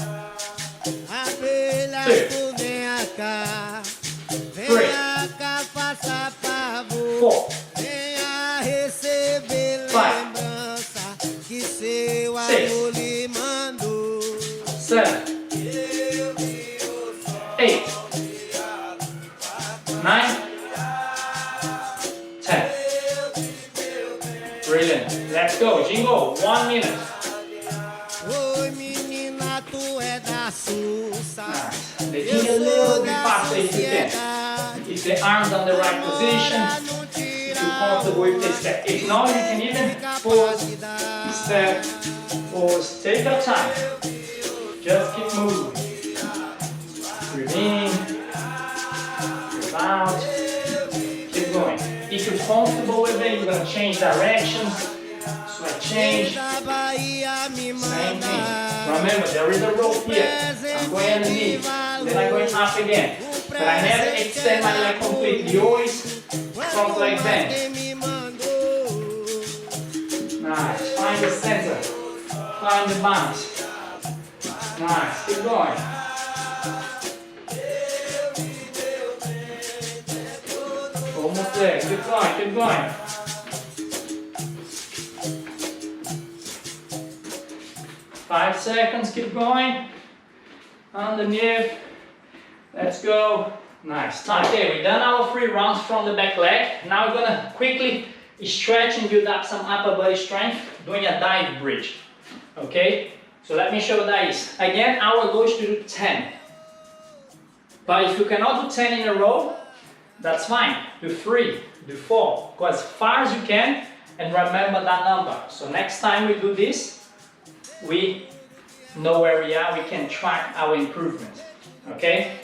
Abelha, 2. tu venha cá. 3. Venha cá, faça favor. 4. Venha receber 5. lembrança que seu 6. amor lhe mandou. 7. 8. 9. 10. Brilliant. Let's go. Jingle. 1 minute. Oi, menina, tu é da Sussa. Nice. The Ginga a little bit faster if you can. Keep the arms on the right position. If you're comfortable with the step. If not, you can even pause, step, pause. Take your time. Just keep moving. Breathe in. Breathe out. Keep going. If you're comfortable with it, you're going to change directions. Slight change. Same thing. Remember, there is a rope here. I'm going underneath. Then I'm going up again. But I never extend my leg completely. Always front leg bend. Nice. Find the center. Find the bounce. Nice. Keep going. Almost there. Keep going. Keep going. 5 seconds. Keep going. Underneath. Let's go. Nice. Okay, we've done our 3 rounds from the back leg. Now we're gonna quickly stretch and build up some upper body strength doing a dive bridge. Okay? So let me show you this. Again, our goal is to do 10. But if you cannot do 10 in a row, that's fine. Do 3, do 4. Go as far as you can and remember that number. So next time we do this, we know where we are, we can track our improvement. Okay?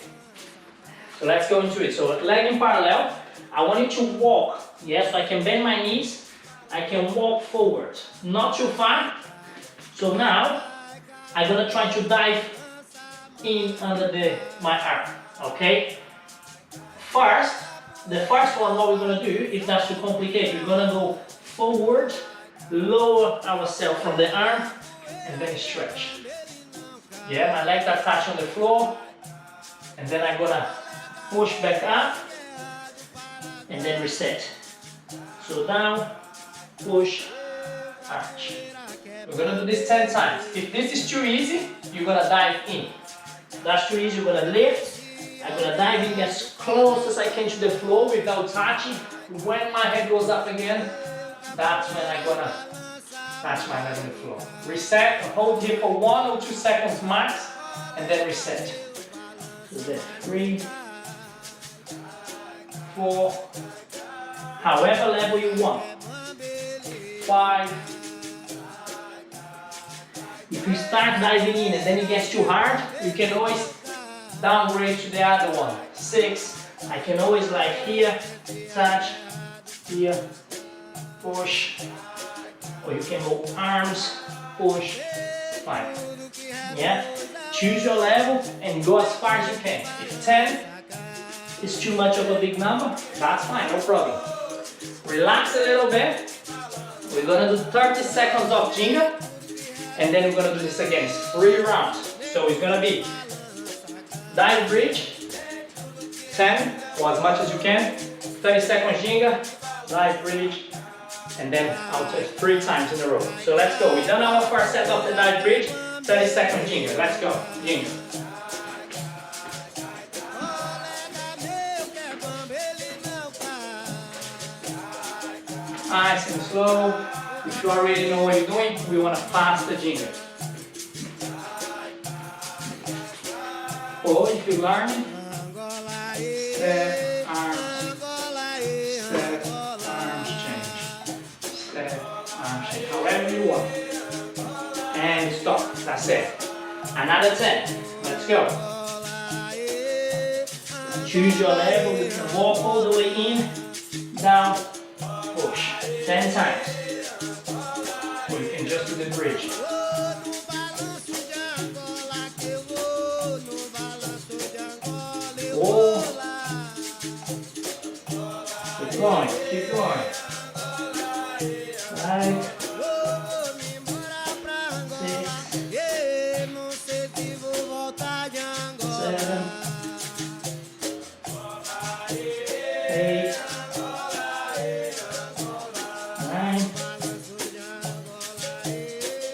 So let's go into it. So leg in parallel, I want you to walk. Yes, so I can bend my knees, I can walk forward. Not too far. So now, I'm gonna try to dive in under my arm. Okay? First, the first one, what we're gonna do, if that's too complicated, we're gonna go forward, lower ourselves from the arm, and then stretch. Yeah, my legs are touch on the floor, and then I'm gonna push back up, and then reset. So down, push, arch. We're gonna do this 10 times. If this is too easy, you're gonna dive in. If that's too easy, you're gonna lift. I'm gonna dive in as close as I can to the floor without touching. When my head goes up again, that's when I'm gonna touch my leg on the floor. Reset, hold here for 1 or 2 seconds max, and then reset. So then 3, 4, however level you want. 5. If you start diving in and then it gets too hard, you can always downgrade to the other one. 6. I can always like here, touch, here, push. Or you can go arms, push, 5. Yeah? Choose your level and go as far as you can. If 10 is too much of a big number, that's fine, no problem. Relax a little bit. We're gonna do 30 seconds of Ginga, and then we're gonna do this again. It's 3 rounds. So it's gonna be dive bridge, 10 or as much as you can, 30 seconds Ginga, dive bridge, and then I'll touch 3 times in a row. So let's go. We've done our first set of the dive bridge, 30 seconds Ginga. Let's go. Ginga. Nice and slow. If you already know what you're doing, we want to fast the Ginga. Or if you're learning, step, arms, step, arms, change. Step, arms, change. However you want. And stop. That's it. Another 10. Let's go. Choose your level. You can walk all the way in, down, push. 10 times. Or you can just do the bridge. Oh. Keep going, keep going. 5, 6, 7, 8, 9,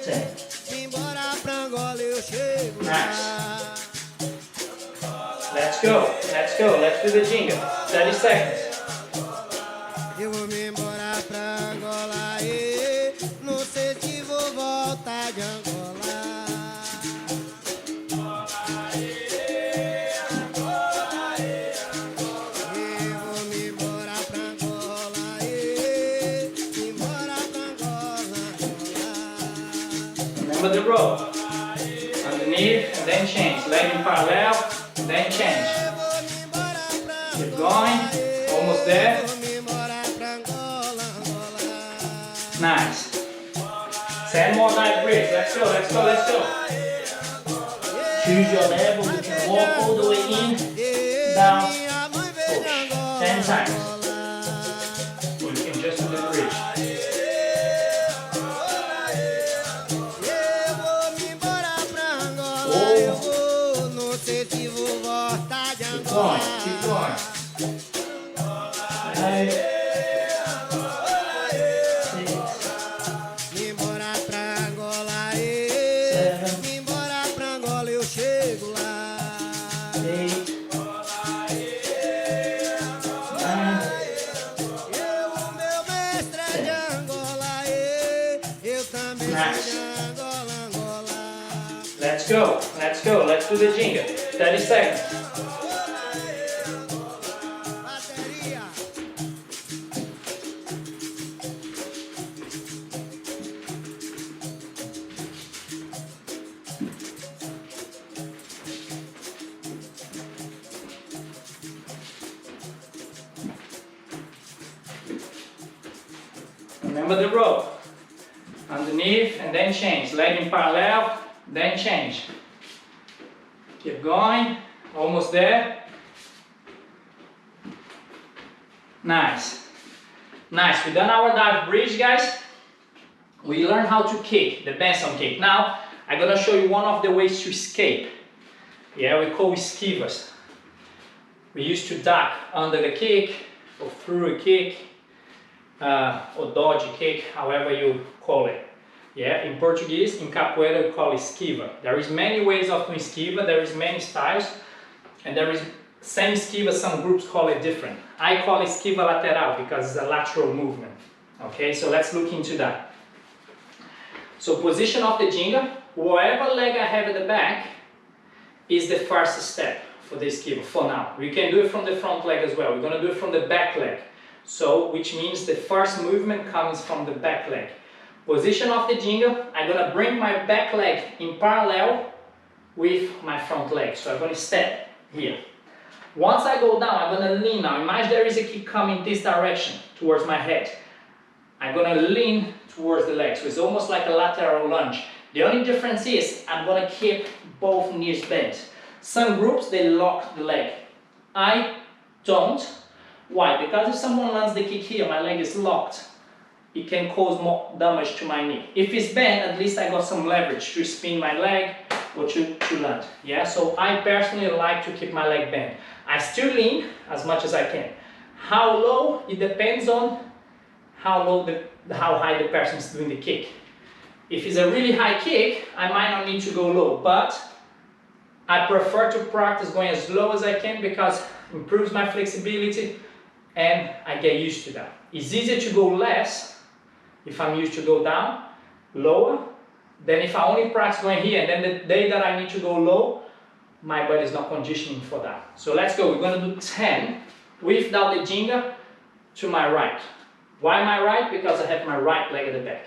10. Nice. Let's go, let's go, let's do the Ginga. 30 seconds. Eu vou me embora pra Angola, não sei se vou voltar de Angola. Eu vou me embora pra Angola, embora pra Angola. Remember the rope. Underneath and then change. Leg in parallel, then change. Keep going. Almost there. Nice. 10 more dive bridge. Let's go, let's go, let's go. Choose your level. You can walk all the way in, down, push. 10 times. Or you can just do the bridge. Keep going, keep going. 5, 6. Me embora pra Angola, 7. me embora pra Angola, eu chego lá. 8. 9. O meu mestre é de Angola, eu também sou de Angola, Angola. Let's go, let's go, let's do the Ginga. 30 seconds. Remember the rope. Underneath and then change. Leg in parallel, then change. Keep going. Almost there. Nice. Nice. We done our dive bridge, guys. We learned how to kick, the Bênção kick. Now, I'm gonna show you one of the ways to escape. Yeah, we call esquivas. We used to duck under the kick, or through a kick, or dodge a kick, however you call it. Yeah, in Portuguese, in Capoeira, we call esquiva. There is many ways of doing esquiva, there is many styles, and there is same esquiva, some groups call it different. I call esquiva lateral because it's a lateral movement. Okay, so let's look into that. So position of the Ginga, whatever leg I have at the back is the first step for the esquiva, for now. We can do it from the front leg as well. We're gonna do it from the back leg. So, which means the first movement comes from the back leg. Position of the Ginga, I'm gonna bring my back leg in parallel with my front leg. So I'm gonna step here. Once I go down, I'm gonna lean now. Imagine there is a kick coming this direction towards my head. I'm gonna lean towards the leg. So it's almost like a lateral lunge. The only difference is I'm gonna keep both knees bent. Some groups, they lock the leg. I don't. Why? Because if someone lands the kick here, my leg is locked. It can cause more damage to my knee. If it's bent, at least I got some leverage to spin my leg or to land. Yeah, so I personally like to keep my leg bent. I still lean as much as I can. How low? It depends on how high the person is doing the kick. If it's a really high kick, I might not need to go low, but I prefer to practice going as low as I can because it improves my flexibility and I get used to that. It's easier to go less if I'm used to go down, lower, than if I only practice going here and then the day that I need to go low, my body is not conditioning for that. So let's go, we're going to do 10 without the Ginga to my right. Why my right? Because I have my right leg at the back.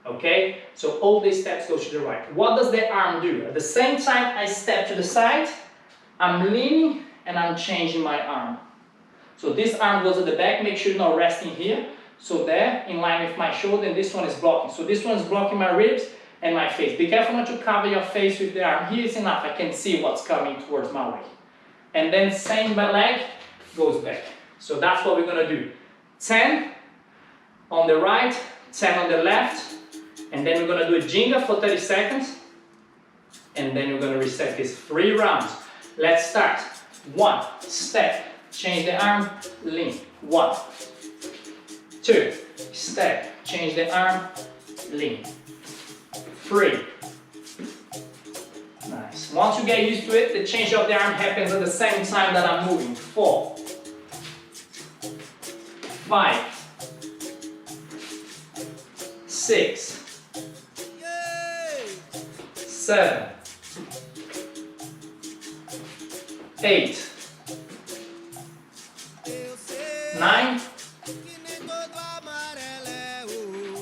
Okay, so all these steps go to the right. What does the arm do? At the same time I step to the side, I'm leaning and I'm changing my arm. So this arm goes at the back, make sure you're not resting here. So there, in line with my shoulder, and this one is blocking. So this one is blocking my ribs and my face. Be careful not to cover your face with the arm. Here is enough, I can see what's coming towards my way. And then same my leg goes back. So that's what we're gonna do. 10 on the right, 10 on the left, and then we're gonna do a Ginga for 30 seconds, and then we're gonna reset this 3 rounds. Let's start. 1, step, change the arm, lean. 1, 2, step, change the arm, lean. 3. Nice. Once you get used to it, the change of the arm happens at the same time that I'm moving. 4, 5, 6, 7, 8, 9,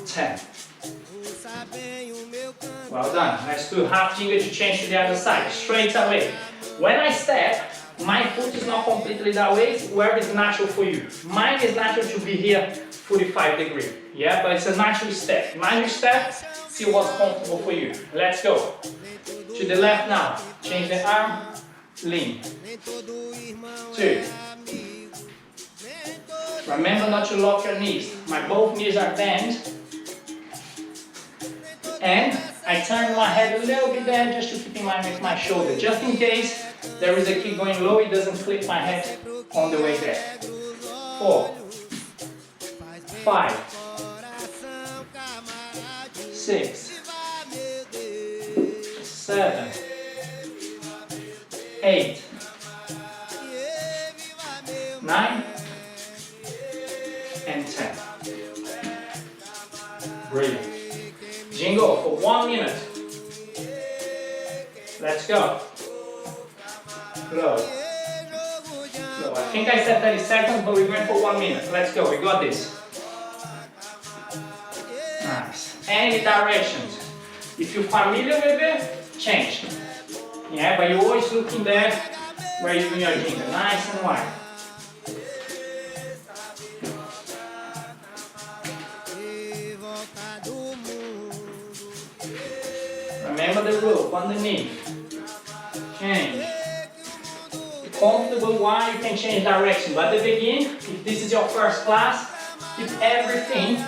10. Well done. Let's do half Ginga to change to the other side, straight away. When I step, my foot is not completely that way, it's where it's natural for you. Mine is natural to be here 45 degrees. Yeah, but it's a natural step. Mind your step, see what's comfortable for you. Let's go. To the left now. Change the arm, lean. 2. Remember not to lock your knees. My both knees are bent. And I turn my head a little bit there just to keep in line with my shoulder. Just in case there is a kick going low, it doesn't clip my head on the way there. 4, 5, 6, 7, 8, 9, and 10. Brilliant. Ginga for 1 minute. Let's go. Slow. Slow. I think I said 30 seconds, but we went for 1 minute. Let's go. We got this. Nice. Any directions. If you're familiar with it, change. Yeah, but you're always looking there where you're doing your Ginga. Nice and wide. Remember the rope underneath. Change. comfortable one, you can change direction. But at the beginning, if this is your first class, keep everything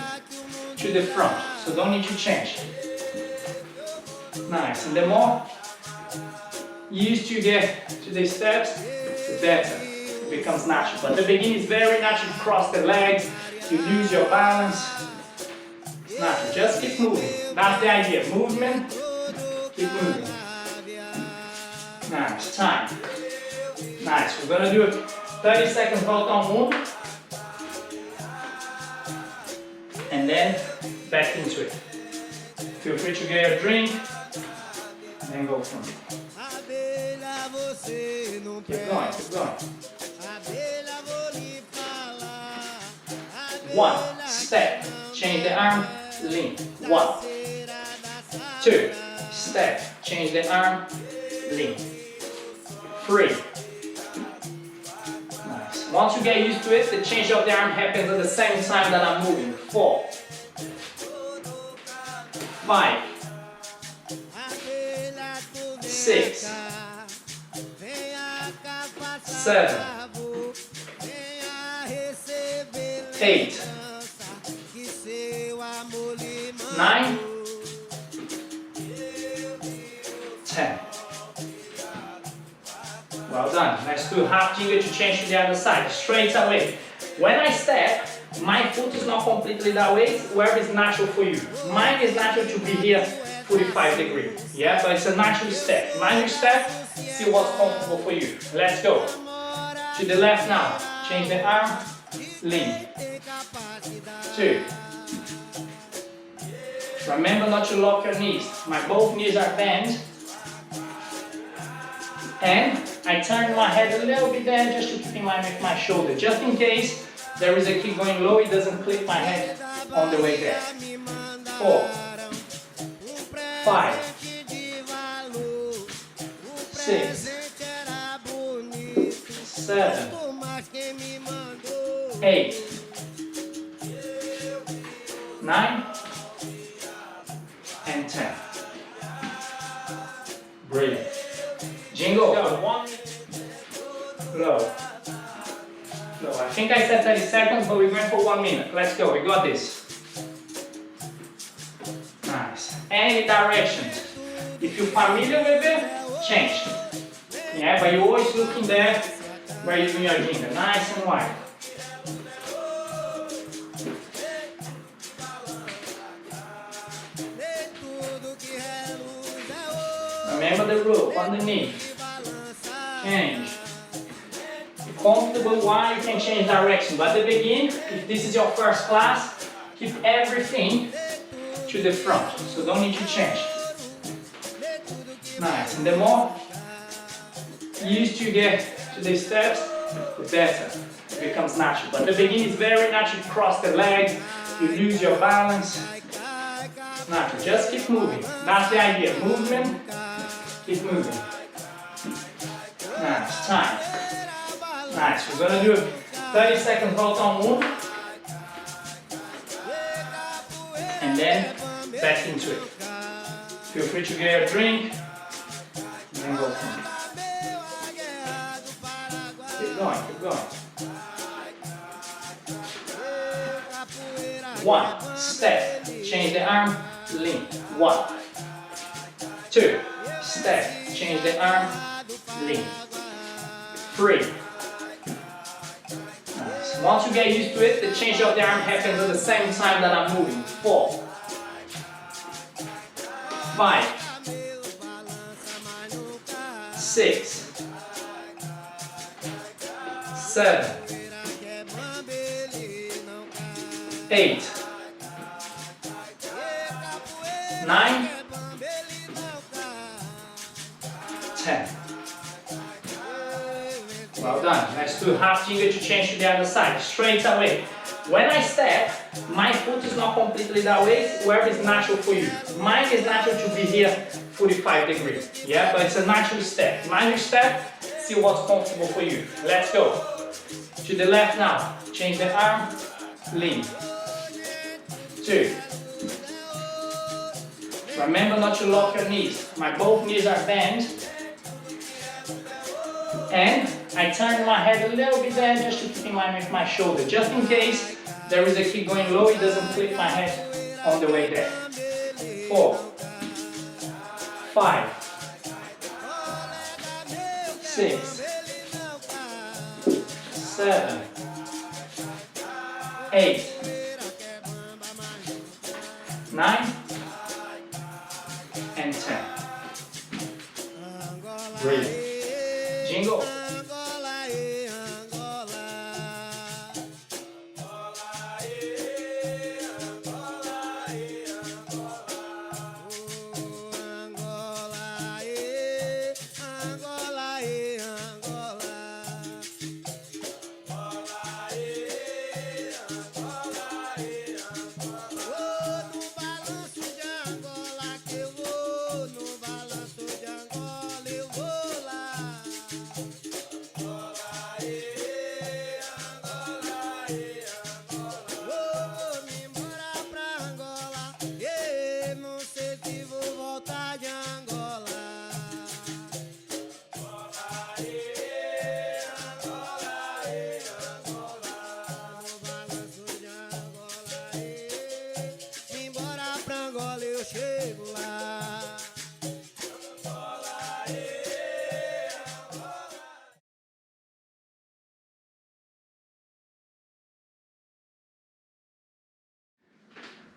to the front. So don't need to change. Nice. And the more used you get to the steps, the better. It becomes natural. But the beginning is very natural. You cross the legs, you lose your balance. It's natural. Just keep moving. That's the idea. Movement, keep moving. Nice. Time. Nice. We're gonna do a 30-second volta on mundo. And then back into it. Feel free to get your drink. And then go from it. Keep going, keep going. 1, step, change the arm, lean. 1, 2, step, change the arm, lean. 3. Nice. Once you get used to it, the change of the arm happens at the same time that I'm moving. 4, 5, 6, 7, 8, 9, 10. Well done. Let's do half Ginga to change to the other side. Straight away. When I step, my foot is not completely that way. Wherever is natural for you. Mine is natural to be here 45 degrees. Yeah, but it's a natural step. Natural step, see what's comfortable for you. Let's go. To the left now. Change the arm, lean. 2. Remember not to lock your knees. My both knees are bent. And I turn my head a little bit down just to keep in line with my shoulder. Just in case there is a kick going low, it doesn't clip my head on the way there. 4, 5, 6, 7, 8, 9, and 10. Brilliant. Jingle. Go. 1 low. Low. I think I said 30 seconds, but we're going for 1 minute. Let's go. We got this. Nice. Any directions. If you're familiar with it, change. Yeah, but you're always looking there where you're doing your Ginga. Nice and wide. Remember the rule, underneath. Change. If comfortable one, you can change direction. But at the beginning, if this is your first class, keep everything to the front. So don't need to change. Nice. And the more used you get to the steps, the better. It becomes natural. But at the beginning, it's very natural. You cross the legs, you lose your balance. Natural. Just keep moving. That's the idea. Movement. Keep moving. Nice. Time. Nice. We're gonna do a 30-second volta on mundo. And then back into it. Feel free to get your drink. And then go from it. Keep going, keep going. 1, step, change the arm, lean. 1, 2, step, change the arm, lean. 3. Nice. Once you get used to it, the change of the arm happens at the same time that I'm moving. 4, 5, 6, 7, 8, 9, 10. Well done. Let's do half Ginga to change to the other side. Straight away. When I step, my foot is not completely that way, wherever is natural for you. Mine is natural to be here 45 degrees. Yeah, but it's a natural step. Natural step, see what's comfortable for you. Let's go. To the left now. Change the arm, lean. 2. Remember not to lock your knees. My both knees are bent. And I turn my head a little bit there just to keep in line with my shoulder, just in case there is a kick going low, it doesn't flip my head on the way there. 4, 5, 6, 7, 8, 9, and 10. Brilliant. Jingle.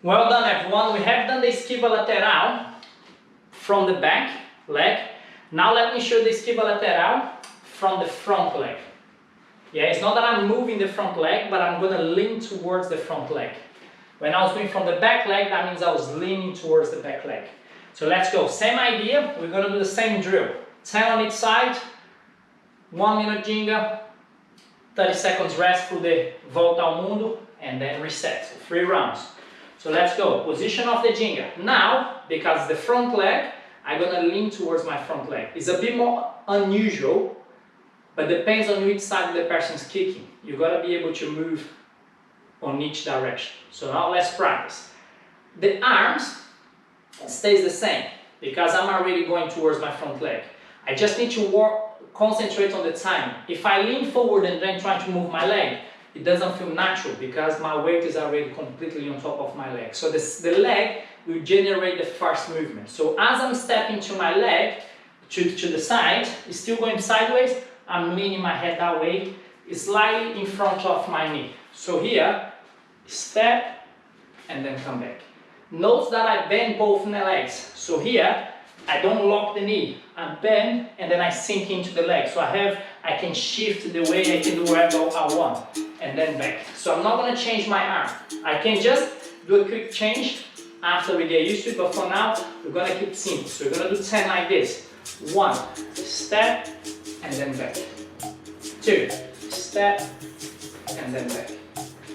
Well done everyone, we have done the esquiva lateral from the back leg. Now let me show the esquiva lateral from the front leg. Yeah, it's not that I'm moving the front leg, but I'm going to lean towards the front leg. When I was doing from the back leg, that means I was leaning towards the back leg. So let's go, same idea, we're going to do the same drill. 10 on each side, 1 minute Ginga, 30 seconds rest through the Volta ao Mundo, and then reset, so 3 rounds. So let's go, position of the Ginga. Now, because the front leg, I'm going to lean towards my front leg. It's a bit more unusual, but depends on which side the person's kicking. You got to be able to move on each direction. So now let's practice. The arms stays the same, because I'm already going towards my front leg. I just need to concentrate on the timing. If I lean forward and then try to move my leg, it doesn't feel natural because my weight is already completely on top of my leg. So the leg will generate the first movement. So as I'm stepping to my leg, to the side, it's still going sideways, I'm leaning my head that way, slightly in front of my knee. So here, step and then come back. Note that I bend both my legs. So here, I don't lock the knee, I bend and then I sink into the leg. So I can shift the way, I can do whatever I want, and then back. So I'm not going to change my arm. I can just do a quick change after we get used to it, but for now, we're going to keep it simple. So we're going to do 10 like this. 1, step, and then back. 2, step, and then back.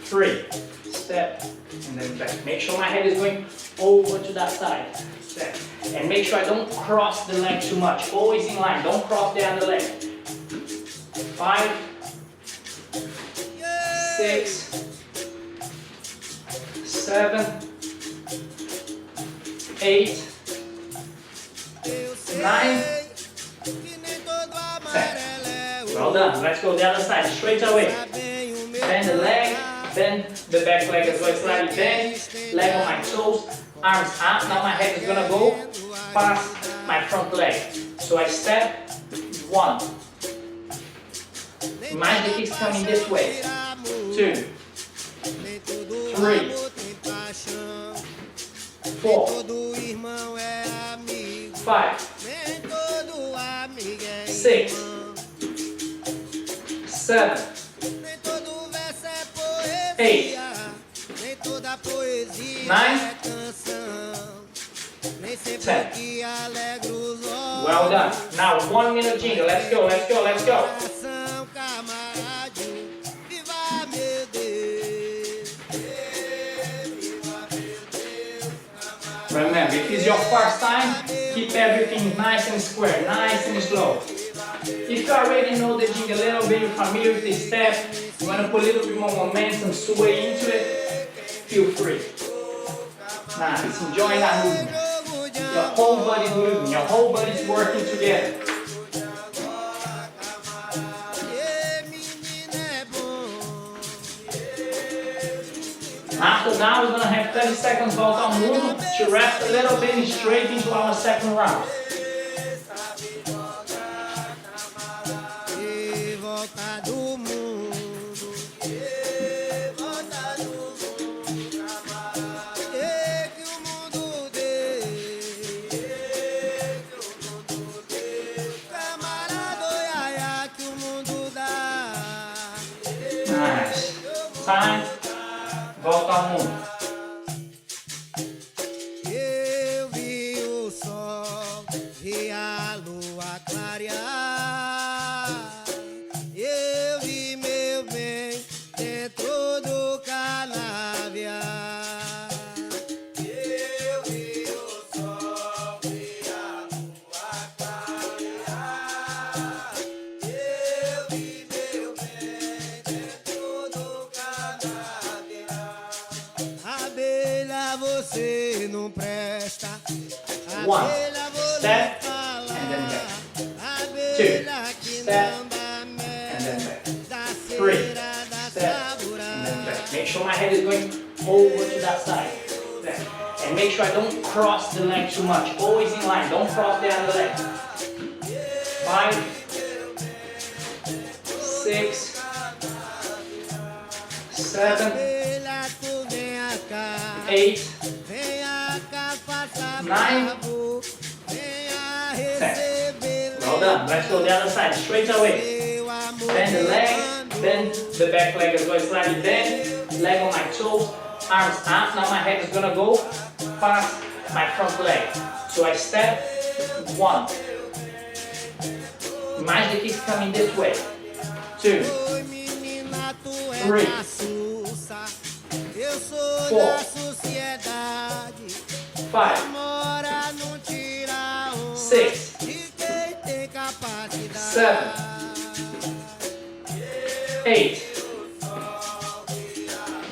3, step, and then back. Make sure my head is going over to that side. Step. And make sure I don't cross the leg too much. Always in line, don't cross the other leg. 5, 6, 7, 8, 9, 10. Well done. Let's go the other side, straight away. Bend the leg, bend the back leg as well, slightly bend, leg on my toes, arms up. Now my head is gonna go past my front leg. So I step, 1. Mind the kicks coming this way. 2, 3, 4, 5, 6, 7, 8, 9, 10. Well done. Now 1 minute Ginga. Let's go, let's go, let's go. Remember, if it's your first time, keep everything nice and square, nice and slow. If you already know the Ginga a little bit, you're familiar with the step, you want to put a little bit more momentum, sway into it, feel free. Nice, enjoy that movement. Your whole body's moving, your whole body's working together. After that, we're gonna have 30 seconds volta ao mundo to rest a little bit and straight into our second round. E volta do mundo. E volta do mundo, camarada. E que o mundo dê. E que o mundo dê. Camarada, oiaia, que o mundo dá. Nice. Time. Volta ao mundo. Eu vi o sol, vi a lua clarear. Eu vi meu bem dentro do canavial. Eu vi o sol, vi a lua clarear. Eu vi meu bem dentro do canavial. Abelha, você não presta. One. Abelha, vou Step. lhe falar. And then back. Abelha Two. que Step. não dá mel. And then back. Da Three. cera, da Step. sabura. And then back. Make sure my head is going over to that side. There. And make sure I don't cross the leg too much. Always in line. Don't cross the other leg. 5, 6, 7, Abelha, tu vem cá. 8, Vem cá, faça 9, bravo. Venha receber. well done. Let's go the other side. Straight away. Meu amor. Bend the leg. Then the back leg is going slightly bend. Leg on my toes. Arms up. Now my head is gonna go past my front leg. So I step 1. Imagine the kick coming this way. 2, Oi, menina, tu é Three. da Sussa. Eu sou Four. da sociedade. 5, Mora não tira um 6, de quem tem capacidade. 7, 8,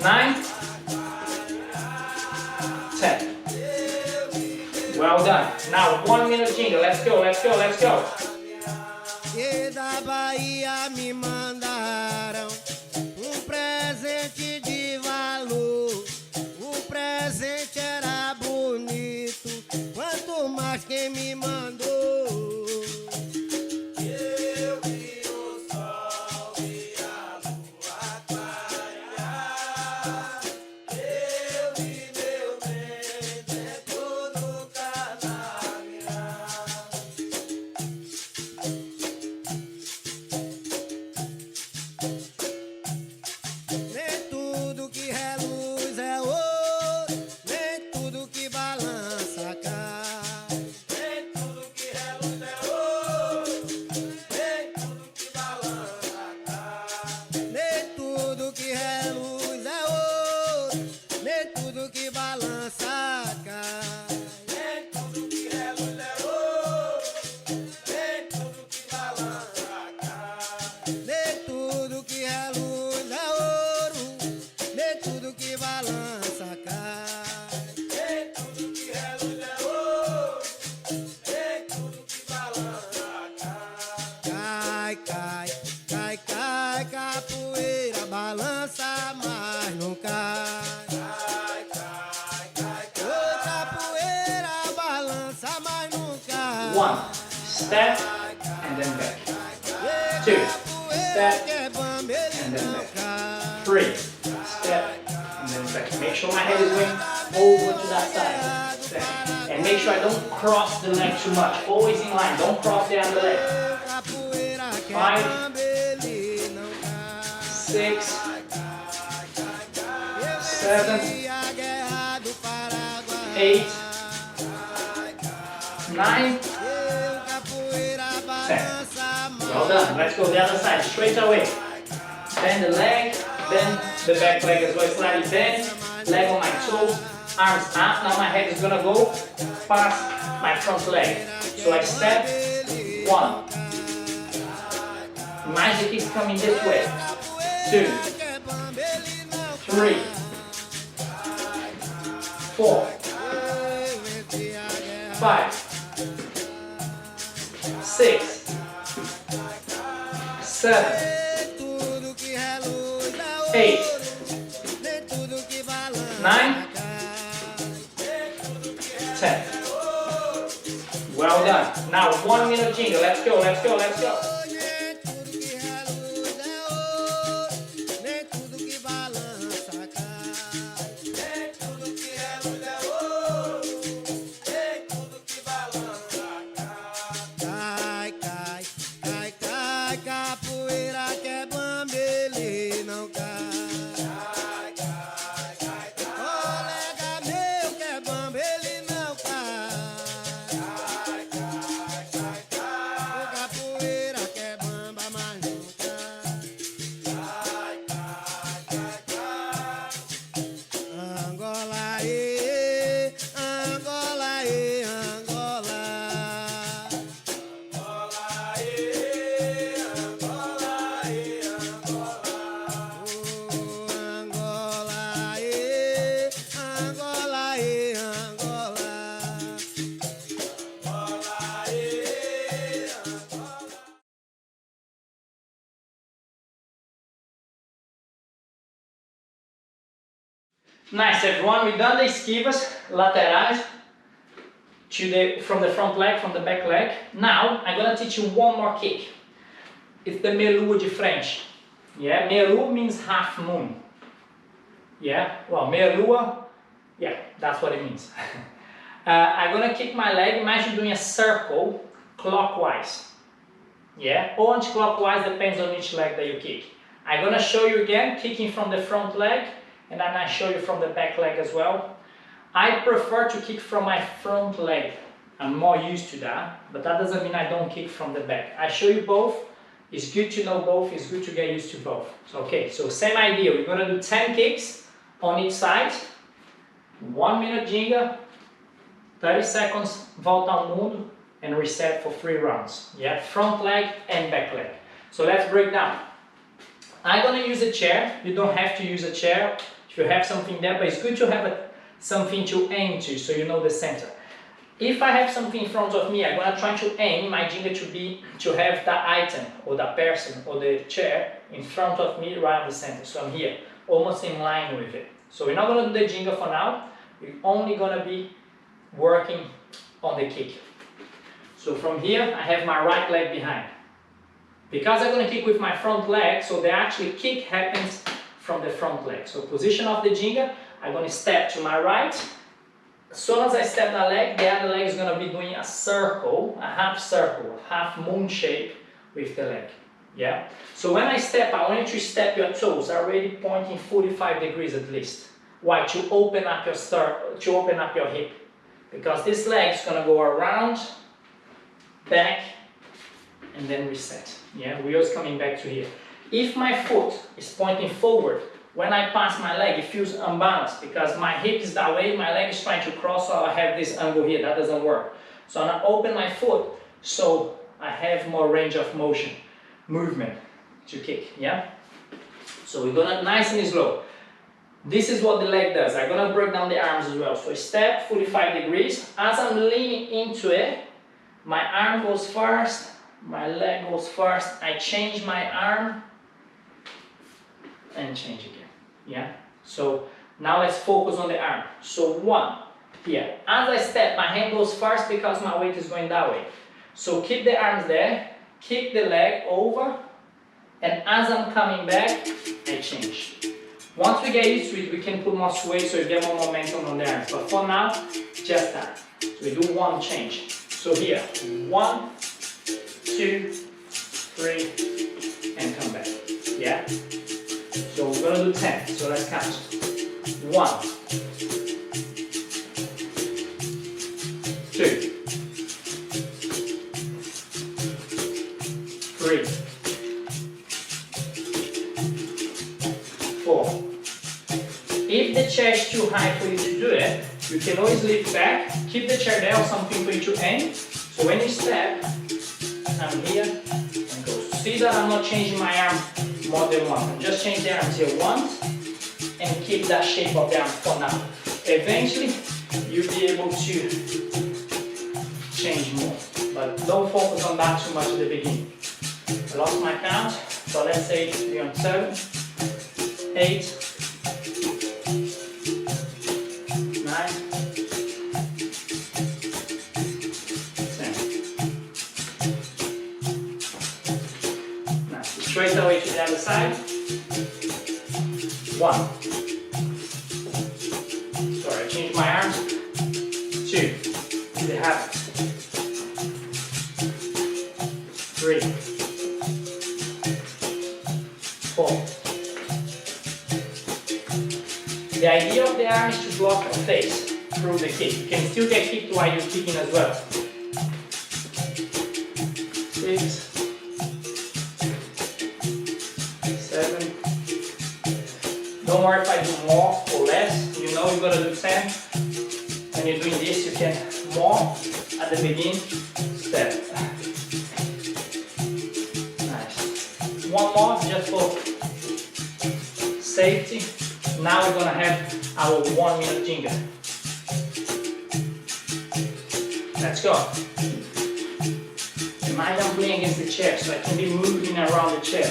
9, 10. Well done. Now 1 minute jingle. Let's go, let's go, let's go. E da Bahia me mandaram presente de valor. O presente era bonito, quanto mais quem me mandou. Eu vi o sol e a lua clarear. Eu vi meu bem dentro do canavial. Nem tudo que reluz é ouro, nem tudo que balança cai. Nem tudo que reluz é ouro, nem tudo que balança cai. Nem tudo que reluz é ouro, nem tudo que balança cai. Nem tudo que reluz é ouro, nem tudo que balança cai. Nem tudo que reluz é ouro, nem tudo que balança cai. Nem tudo que reluz é ouro, nem tudo que balança cai. Cai, cai, cai, cai, capoeira, balança, mas não cai. Cai, cai, cai, cai. Ô, capoeira, balança, mas não cai. 1, step, and then back. 2, step, and then back. 3, step, and then back. Make sure my head is going over to that side. There. And make sure I don't cross the leg too much. Always in line. Don't cross the other leg. 5, 6, 7, 8, 9, 10. Well done. Let's go the other side. Straight away. Bend the leg. Then the back leg is going slightly bent. Leg on my toes. Arms up. Now my head is gonna go past my front leg. So I step 1. Imagine the kick coming this way. 2, 3, 4, 5, 6, 7, 8, 9, 10. Well done. Now 1 minute jingle. Let's go, let's go, let's go. Capoeira que é bamba, ele não cai. Colega meu que é bamba, ele não cai. O capoeira que é bamba, mas não cai. Angola, Angola, Angola. Nice everyone, we've done the esquivas laterais from the front leg, from the back leg. Now I'm gonna teach you one more kick. It's the meia lua de frente. Yeah, meia lua means half moon. Yeah, well, meia lua, yeah, that's what it means. I'm gonna kick my leg. Imagine doing a circle clockwise. Yeah, or anti-clockwise, depends on which leg that you kick. I'm gonna show you again, kicking from the front leg, and then I show you from the back leg as well. I prefer to kick from my front leg. I'm more used to that, but that doesn't mean I don't kick from the back. I show you both. It's good to know both. It's good to get used to both. So, okay, so same idea. We're gonna do 10 kicks on each side. 1 minute ginga, 30 seconds, volta ao mundo, and reset for 3 rounds. Yeah, front leg and back leg. So let's break down. I'm gonna use a chair. You don't have to use a chair if you have something there, but it's good to have something to aim to so you know the center. If I have something in front of me, I'm gonna try to aim my ginga to have the item or the person or the chair in front of me right on the center. So I'm here, almost in line with it. So we're not gonna do the ginga for now. We're only gonna be working on the kick. So from here, I have my right leg behind. Because I'm going to kick with my front leg, so the actual kick happens from the front leg. So position of the ginga, I'm going to step to my right. As soon as I step the leg, the other leg is going to be doing a circle, a half moon shape with the leg. Yeah. So when I step, I want you to step your toes already pointing 45 degrees at least. Why? To open up your hip. Because this leg is going to go around, back, and then reset. Yeah, wheels coming back to here. If my foot is pointing forward, when I pass my leg, it feels unbalanced because my hip is that way, my leg is trying to cross, so I have this angle here. That doesn't work. So I'm gonna open my foot so I have more range of motion, movement to kick. Yeah. So we're gonna nice and slow. This is what the leg does. I'm gonna break down the arms as well. So I step 45 degrees. As I'm leaning into it, my arm goes first. My leg goes first, I change my arm and change again. Yeah, so now let's focus on the arm. So 1, here, as I step, my hand goes first because my weight is going that way. So keep the arms there, kick the leg over, and as I'm coming back, I change. Once we get used to it, we can put more sway so you get more momentum on the arms. But for now, just that. So we do 1 change. So here, 1, 2, 3, and come back. Yeah? So we're gonna do 10. So let's count. 1, 2, 3, 4. If the chair is too high for you to do it, you can always lift back, keep the chair there or something for you to aim. So when you step, I'm here and go. See that I'm not changing my arm more than once. I'm just changing the arms here once and keep that shape of the arm for now. Eventually, you'll be able to change more. But don't focus on that too much at the beginning. I lost my count, so let's say we're on 7, 8, side. 1. Sorry, I changed my arms. 2. The habit. 3. 4. The idea of the arm is to block your face through the kick. You can still get kicked while you're kicking as well. 6. 7. Don't worry if I do more or less. You know you're gonna do 10. When you're doing this, you can more at the beginning. Step. Nice. One more just for safety. Now we're gonna have our 1 minute Ginga. Let's go. Mind I'm playing against the chair, so I can be moving around the chair.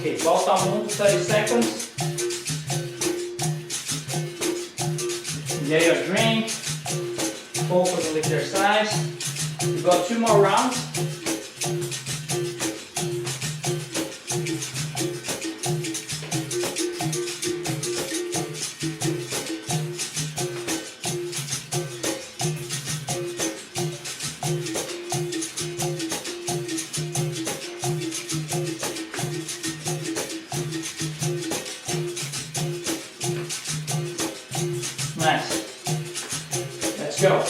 Okay, volta ao mundo, 30 seconds. Get your drink. Focus on the exercise. We've got 2 more rounds. Nice. Let's go.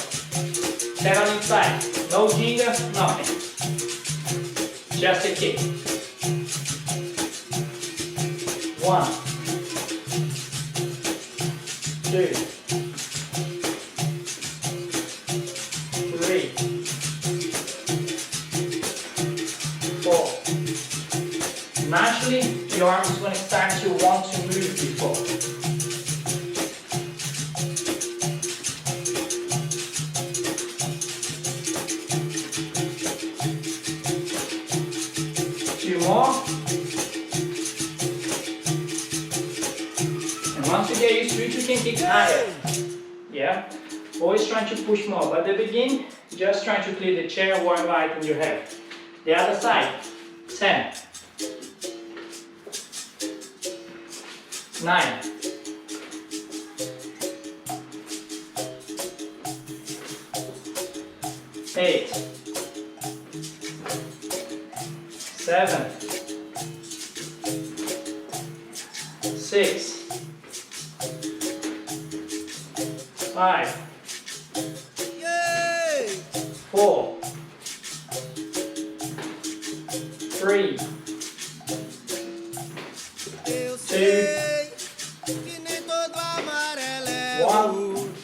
Step on inside. No Ginga, nothing. Just a kick. 1, 2, 3, 4. Naturally, your arm is going to start to want to move before. More. And once you get used to it, you can kick higher. Yeah? Always trying to push more. But at the beginning, just trying to clear the chair or whatever item you have. The other side. 10. 9. 8. 7. 6. 5. 4. 3. Eu 2. sei que nem todo amarelo é 1. ouro.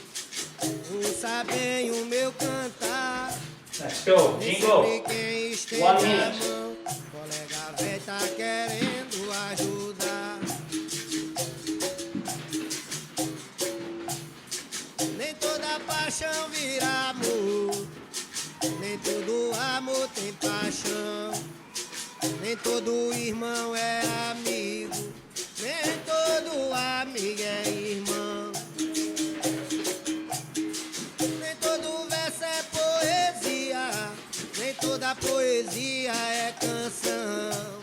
Sabem o meu cantar. Let's go. Jingle. Quem estende 1 a minute. mão, colega velho tá querendo ajudar. Nem toda paixão vira amor. Nem todo amor tem paixão. Nem todo irmão é amigo. Nem todo amigo é irmão. Nem todo verso é poesia. Nem toda poesia é canção.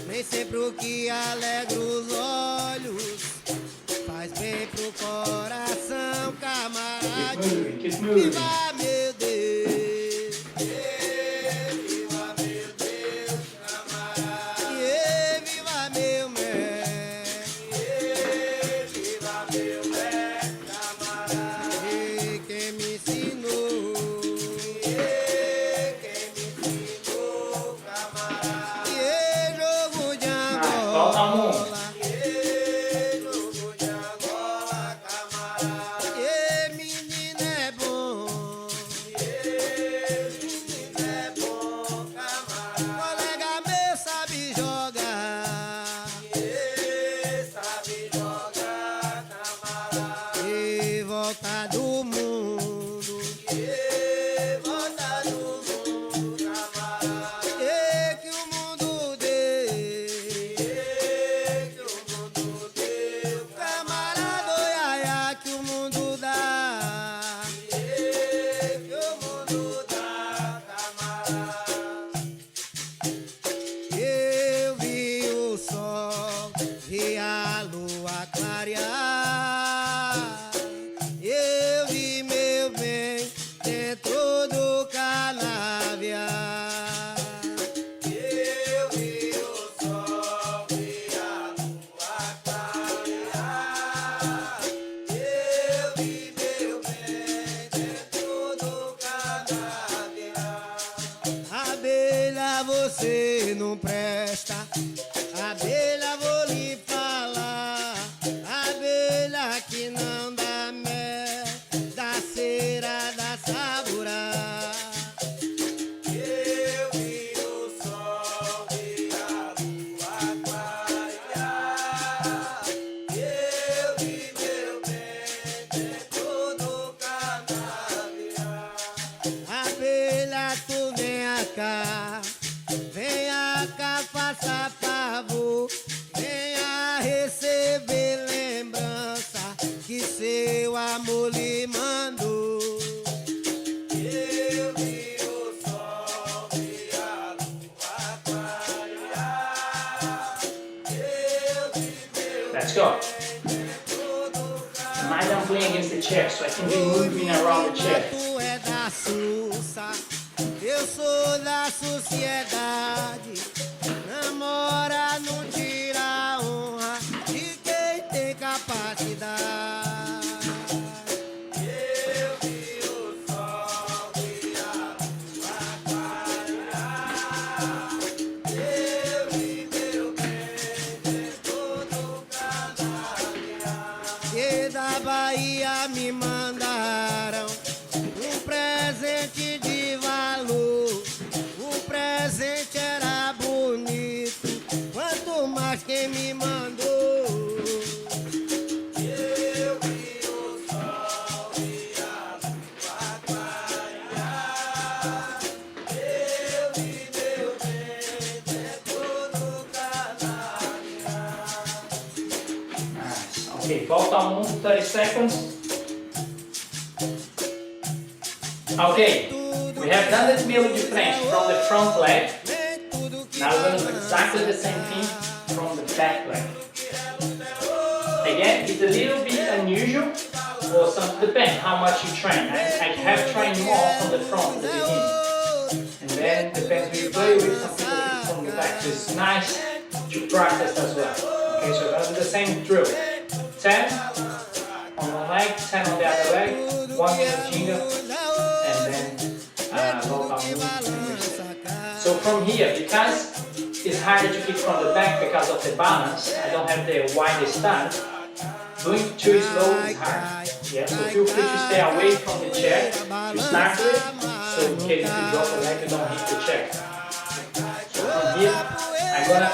Nem sempre o que alegra os olhos faz bem pro coração, camarada. Keep moving. Viva meu Deus. você não presta. Abelha, vou lhe falar. Abelha que não dá mel, da cera, da saburá. Eu vi o sol e a lua clarear. Eu vi meu bem dentro do canavial. Abelha, tu venha cá, faça favor. Venha receber lembrança que seu amor lhe mandou. Eu vi o sol e a lua clarear. Eu vi meu. Let's go. Mind I'm playing against the chair, so I can be moving around the chair. Tu é da Sussa, eu sou da sociedade. Namora não tira a honra de quem tem capacidade. Eu vi o sol e a lua clarear. Eu vi meu bem dentro do canavial. E da Bahia me mandaram um presente de valor. O presente era bonito, quanto mais quem me mandou. Eu vi o sol e a lua clarear. Eu vi meu bem dentro do canavial. Nice. Okay, volta a 30 seconds. Okay, we have done the melody French from the front leg. Now we're going to do exactly the same thing from the back leg. Again, it's a little bit unusual, or some depends how much you train. I have trained more from the front at the beginning, and then depends who you play with. Some people do from the back, so it's nice to practice as well. Okay, so we're going to do the same drill. 10 on one leg, 10 on the other leg, 1 minute Ginga, and then low down move. So from here, because it's harder to kick from the back because of the balance, I don't have the widest stance. Doing too slow is hard. Yeah, so feel free to stay away from the chair to start with, so in case if you drop the leg, you don't hit the chair. So from here, I'm gonna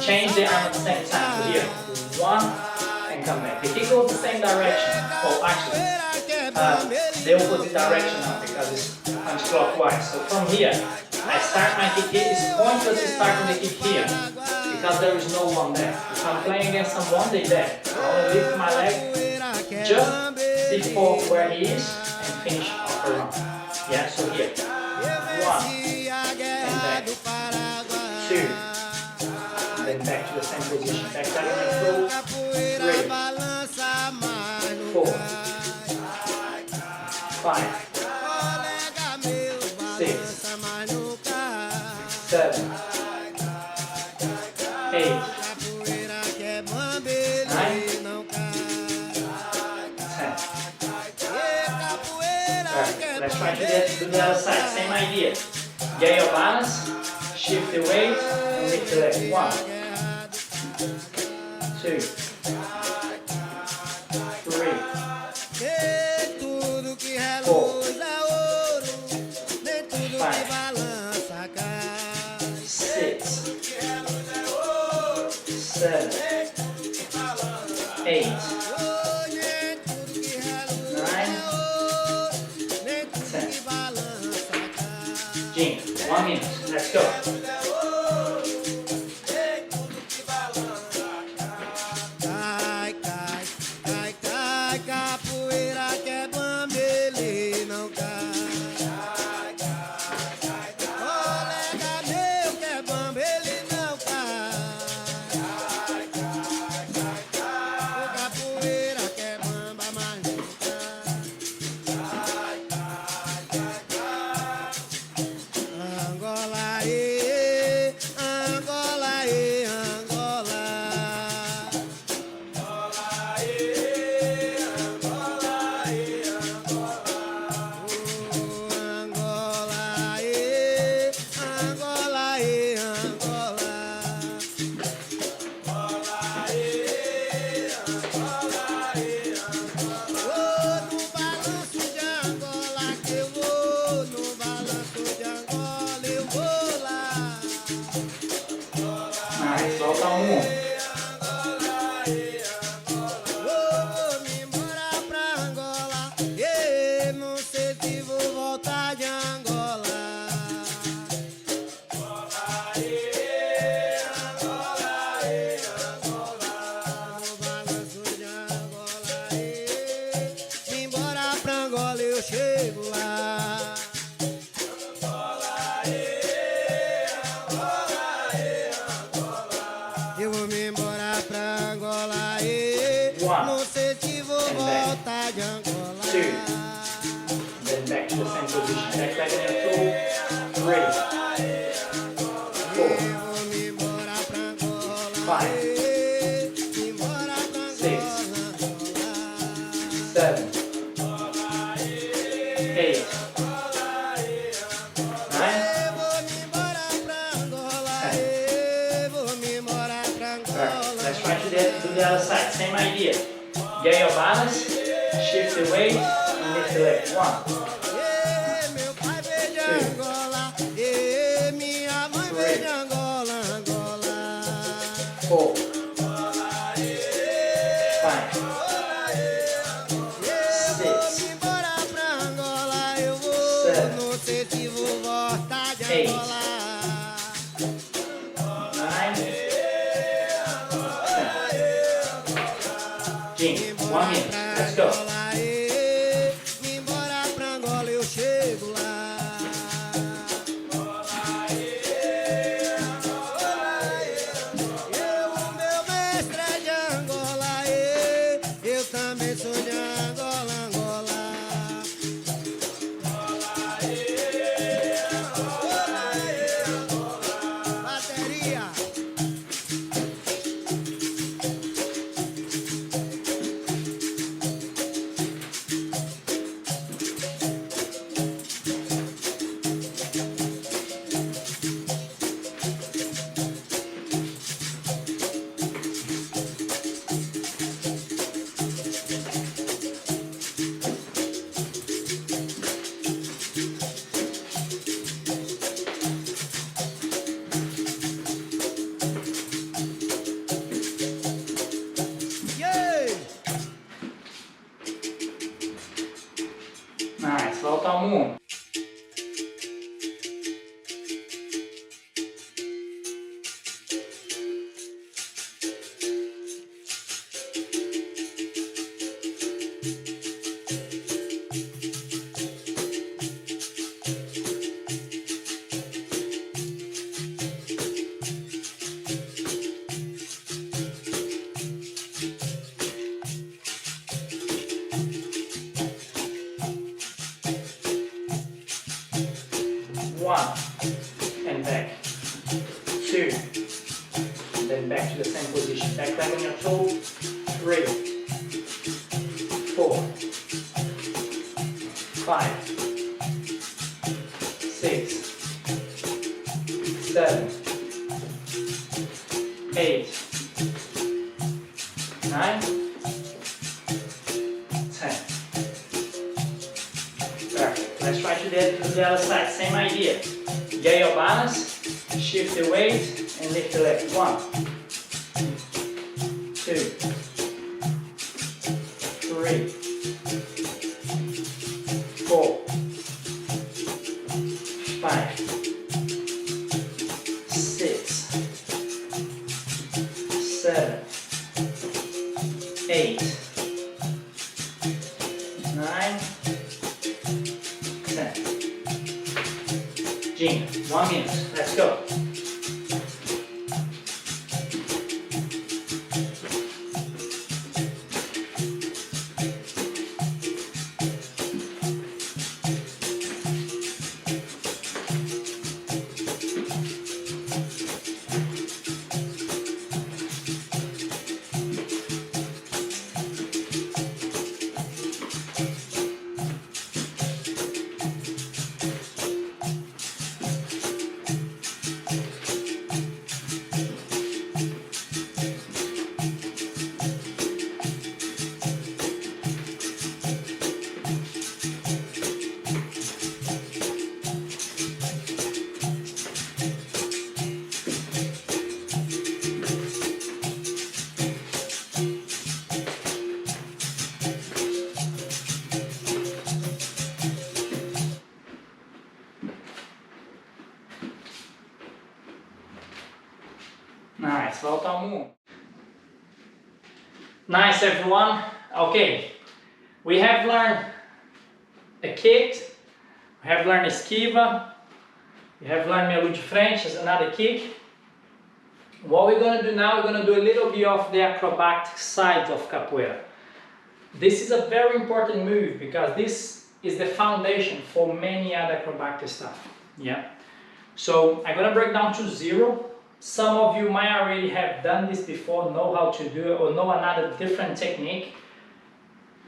change the arm at the same time. So here, 1 and come back. The kick goes the same direction. Well, actually, the opposite direction now because it's anti-clockwise. So from here, I start my kick here. It's pointless to start the kick here because there is no one there. If I'm playing against someone, they're there. So I want to lift my leg just before where he is and finish off the round. Yeah, so here. 1 and back. 2. Then back to the same position. Back down and throw. 3. 4. 5. 6. 7. 8. 9. 10. Alright, let's try to do the other side. Same idea. Get your balance, shift the weight, and lift the leg. 1, 2, 3, 4, 5, 6, 7, 8, 9, 10. Ginga, 1 minute. Let's go. Cai, cai, cai, cai, capoeira que é bamba, ele não cai. Cai, cai, cai, cai. Colega meu que é bamba, ele não cai. Cai, cai, cai, cai. O capoeira que é bamba, mas não cai. Cai, cai, cai, cai. Angola, 3, 4, vou me embora pra Angola. 5, Me embora pra 6, Angola. 7, 8, 9, Vou me embora pra Angola. 10. Vou me embora pra Perfect. Let's Angola. try to do the other side. Same idea. Get your balance, shift the weight, and lift the leg. 1, Meu pai veio de 2, Angola. Minha mãe veio de Angola, Angola. 4, 5, Eu vou me embora pra Angola. Eu vou, 7, não sei se vou voltar de 8, Angola. 9, 10. Ginga, 1 minute. Let's go. Me embora pra Angola, eu chego lá. O meu mestre é de Angola, eu também sou de Angola, Angola. Bateria. Yeah! Nice. Volta ao mundo. One, and back. 2, and then back to the same position. Back leg on your toe. 3, 4, 5, 6, 7, 8, 9, 10. Perfect. Let's try to do the other side. Same idea. Get your balance, shift the weight, and lift the leg. 1, 2, 3, 4, 5, 6, 7, 8, 9, 10. Ginga, 1 minute. Let's go. Nice, volta ao mundo. Nice everyone. Okay, we have learned a kick, we have learned esquiva, we have learned meia de frente as another kick. What we're going to do now, we're going to do a little bit of the acrobatic side of capoeira. This is a very important move because this is the foundation for many other acrobatic stuff. Yeah. So I'm gonna break down to 0. Some of you might already have done this before, know how to do it, or know another different technique.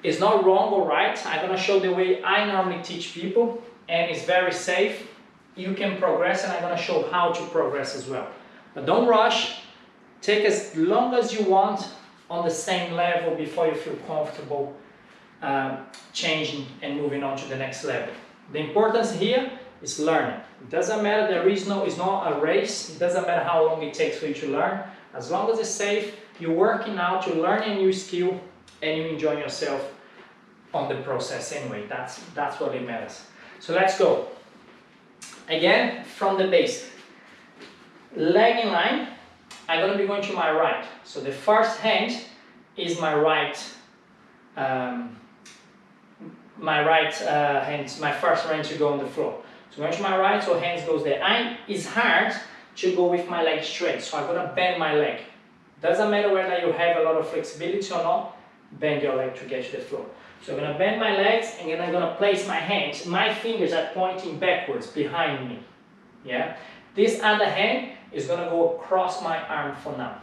It's not wrong or right. I'm gonna show the way I normally teach people, and it's very safe. You can progress, and I'm gonna show how to progress as well. But don't rush. Take as long as you want on the same level before you feel comfortable changing and moving on to the next level. The importance here is learning. It doesn't matter, it's not a race. It doesn't matter how long it takes for you to learn. As long as it's safe, you're working out, you're learning a new skill, and you enjoy yourself on the process anyway. That's what it matters. So let's go. Again, from the basic. Leg in line, I'm going to be going to my right. So the first hand is my right hand, my first hand to go on the floor. So going to my right, so hands goes there. It's hard to go with my leg straight, so I'm going to bend my leg. Doesn't matter whether you have a lot of flexibility or not, bend your leg to get to the floor. So I'm going to bend my legs, and then I'm going to place my hands. My fingers are pointing backwards behind me. Yeah. This other hand is going to go across my arm for now.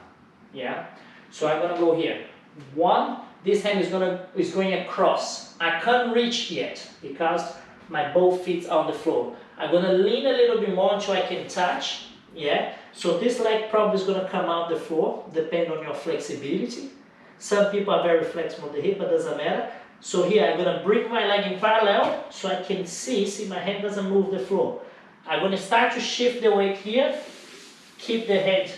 Yeah. So I'm going to go here. One. This hand is going across. I can't reach yet because my both feet are on the floor. I'm going to lean a little bit more until I can touch. Yeah. So this leg probably is going to come out the floor, depending on your flexibility. Some people are very flexible on the hip, but doesn't matter. So here I'm going to bring my leg in parallel so I can see my hand doesn't move the floor. I'm going to start to shift the weight here, keep the head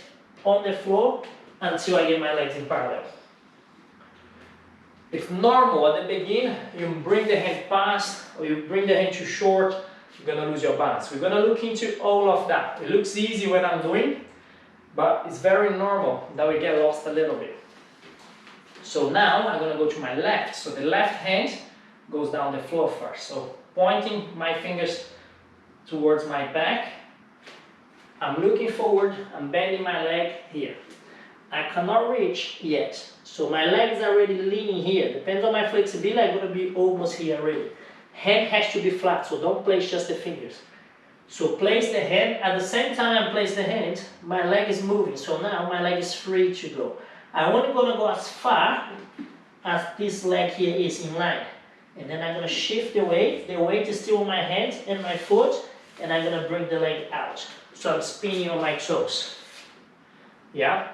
on the floor until I get my legs in parallel. If normal at the beginning, you bring the hand past or you bring the hand too short, you're going to lose your balance. We're going to look into all of that. It looks easy when I'm doing, but it's very normal that we get lost a little bit. So now I'm going to go to my left. So the left hand goes down the floor first. So pointing my fingers towards my back. I'm looking forward. I'm bending my leg here. I cannot reach yet. So my legs are already leaning here. Depends on my flexibility, I'm going to be almost here already. Hand has to be flat, so don't place just the fingers. So place the hand. At the same time I place the hand, my leg is moving. So now my leg is free to go. I'm only going to go as far as this leg here is in line. And then I'm going to shift the weight. The weight is still on my hand and my foot. And I'm going to bring the leg out. So I'm spinning on my toes. Yeah?